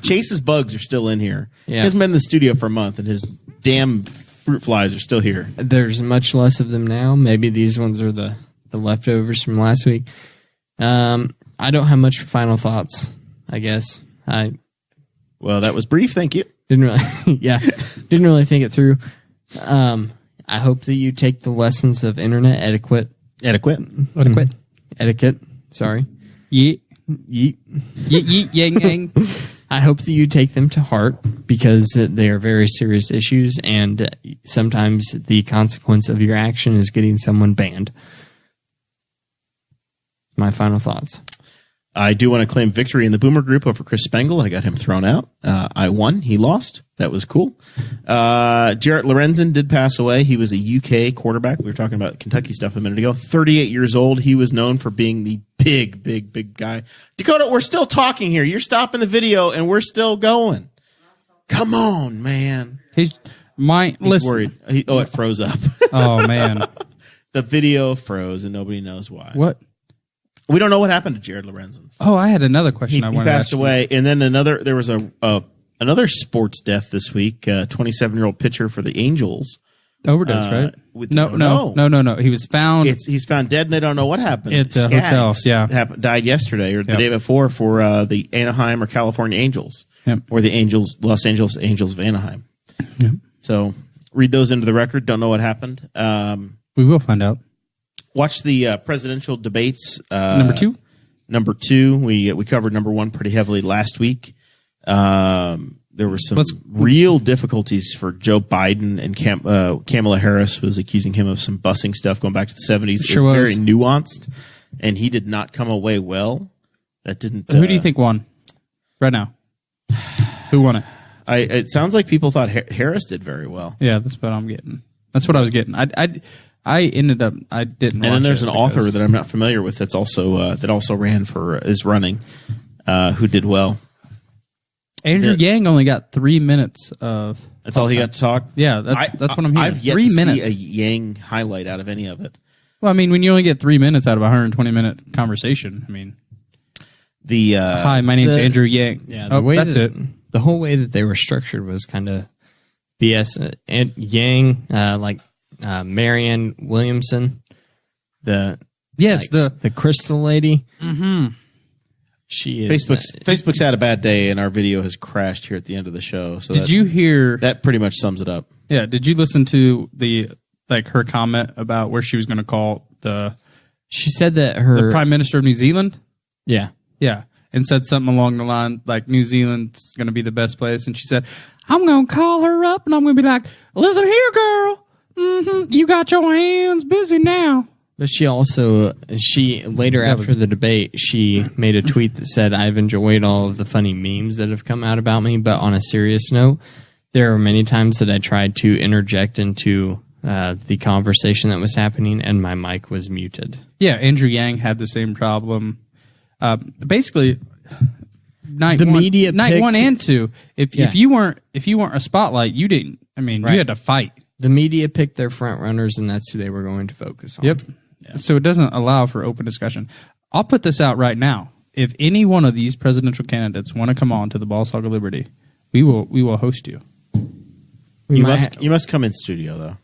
Chase's bugs are still in here. Yeah. He hasn't been in the studio for a month, and his damn fruit flies are still here. There's much less of them now. Maybe these ones are the leftovers from last week. I don't have much final thoughts, I guess. I Well, that was brief. Thank you. didn't really think it through. I hope that you take the lessons of internet etiquette. Sorry. Yeet. Yeet. Yeet, yeet, yang, yang. I hope that you take them to heart because they are very serious issues, and sometimes the consequence of your action is getting someone banned. My final thoughts. I do want to claim victory in the Boomer group over Chris Spangle. I got him thrown out. I won. He lost. That was cool. Jarrett Lorenzen did pass away. He was a UK quarterback. We were talking about Kentucky stuff a minute ago. 38 years old. He was known for being the big guy. Dakota, we're still talking here. You're stopping the video and we're still going. Come on, man. He's Worried. It froze up. Oh, man. The video froze and nobody knows why. What? We don't know what happened to Jared Lorenzen. Oh, I had another question I He wanted to passed ask you. away, and then there was another sports death this week. 27-year-old pitcher for the Angels. Overdose, right? No. He was found. He's found dead, and they don't know what happened. At the hotel, yeah. died yesterday or the day before for the Anaheim or California Angels, Yep. or the Los Angeles Angels of Anaheim. Yep. So read those into the record. Don't know what happened. We will find out. Watch the presidential debates. Number 2? Number 2, we covered number 1 pretty heavily last week. There were some real difficulties for Joe Biden, and Kamala Harris was accusing him of some busing stuff going back to the 70s. Sure it was was. very nuanced, and he did not come away well. That didn't. Who do you think won right now? Who won it? It sounds like people thought Harris did very well. Yeah, that's what I'm getting. That's what I was getting. I ended up. I didn't. And then there's an author that I'm not familiar with that's also that also ran for is running, who did well. Andrew Yang only got 3 minutes of. That's all he got to talk. Yeah, that's what I'm hearing. I've yet 3 to minutes. see a Yang highlight out of any of it. Well, I mean, when you only get 3 minutes out of a 120-minute conversation, I mean. Hi, my name's Andrew Yang. Yeah, that's it. The whole way that they were structured was kind of BS. And Yang, Marianne Williamson, the crystal lady. Mm-hmm. She is Facebook's had a bad day, and our video has crashed here at the end of the show. So did you hear that? Pretty much sums it up. Yeah. Did you listen to her comment about where she was going to call She said that the Prime Minister of New Zealand? Yeah. Yeah. And said something along the line like New Zealand's going to be the best place. And she said, I'm going to call her up and I'm going to be like, listen here, girl. You got your hands busy now. But she also, later after the debate, she made a tweet that said, I've enjoyed all of the funny memes that have come out about me. But on a serious note, there are many times that I tried to interject into the conversation that was happening and my mic was muted. Yeah. Andrew Yang had the same problem. Basically, night 1 and 2. If you weren't a spotlight, you didn't. I mean, Right. you had to fight. The media picked their front runners, and that's who they were going to focus on. Yep. So it doesn't allow for open discussion. I'll put this out right now. If any one of these presidential candidates want to come on to the Boss Hog of Liberty, we will host you. You must come in studio though.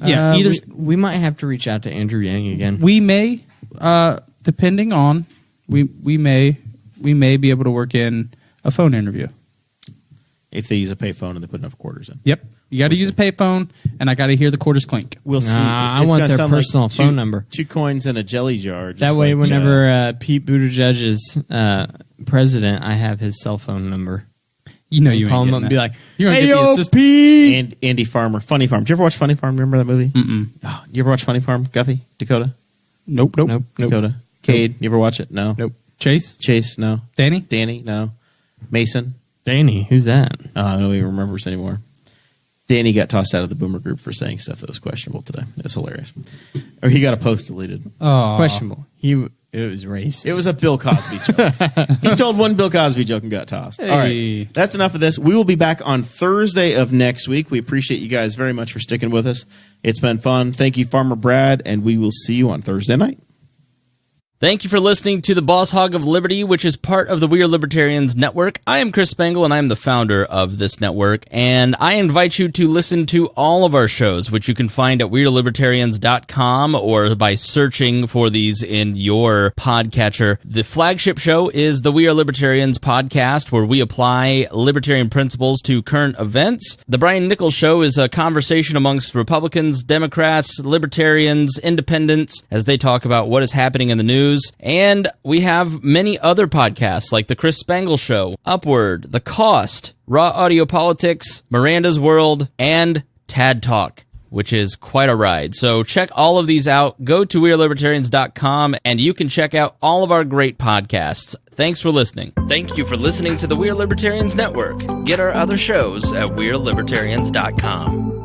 Yeah, either we might have to reach out to Andrew Yang again. we may, depending on, we may be able to work in a phone interview. If they use a payphone and they put enough quarters in. Yep. You got to use a payphone, and I got to hear the quarters clink. We'll see. I It's want gonna their sound like personal phone number. 2 coins in a jelly jar. just That way, like, whenever Pete Buttigieg is president, I have his cell phone number. You know you Call ain't him up and be getting like, You're gonna "Hey, get the yo, assist- Pete!" And Andy Farmer, Funny Farm. Did you ever watch Funny Farm? Remember that movie? Mm-mm. Oh, you ever watch Funny Farm? Guffey? Dakota? Nope. Nope. Dakota? Cade? You ever watch it? No. Nope. Chase? Chase? No. Danny? Danny? No. Mason? Danny, who's that? I don't even remember us anymore. Danny got tossed out of the Boomer group for saying stuff that was questionable today. It was hilarious. Or he got a post deleted. Oh. Questionable. It was racist. It was a Bill Cosby joke. He told one Bill Cosby joke and got tossed. All Hey. right. That's enough of this. We will be back on Thursday of next week. We appreciate you guys very much for sticking with us. It's been fun. Thank you, Farmer Brad, and we will see you on Thursday night. Thank you for listening to the Boss Hog of Liberty, which is part of the We Are Libertarians Network. I am Chris Spangle, and I am the founder of this network, and I invite you to listen to all of our shows, which you can find at WeAreLibertarians.com or by searching for these in your podcatcher. The flagship show is the We Are Libertarians podcast, where we apply libertarian principles to current events. The Brian Nichols Show is a conversation amongst Republicans, Democrats, Libertarians, Independents, as they talk about what is happening in the news. And we have many other podcasts like The Chris Spangle Show, Upward, The Cost, Raw Audio Politics, Miranda's World, and Tad Talk, which is quite a ride. So check all of these out. Go to WeAreLibertarians.com and you can check out all of our great podcasts. Thanks for listening. Thank you for listening to the We Are Libertarians Network. Get our other shows at WeAreLibertarians.com.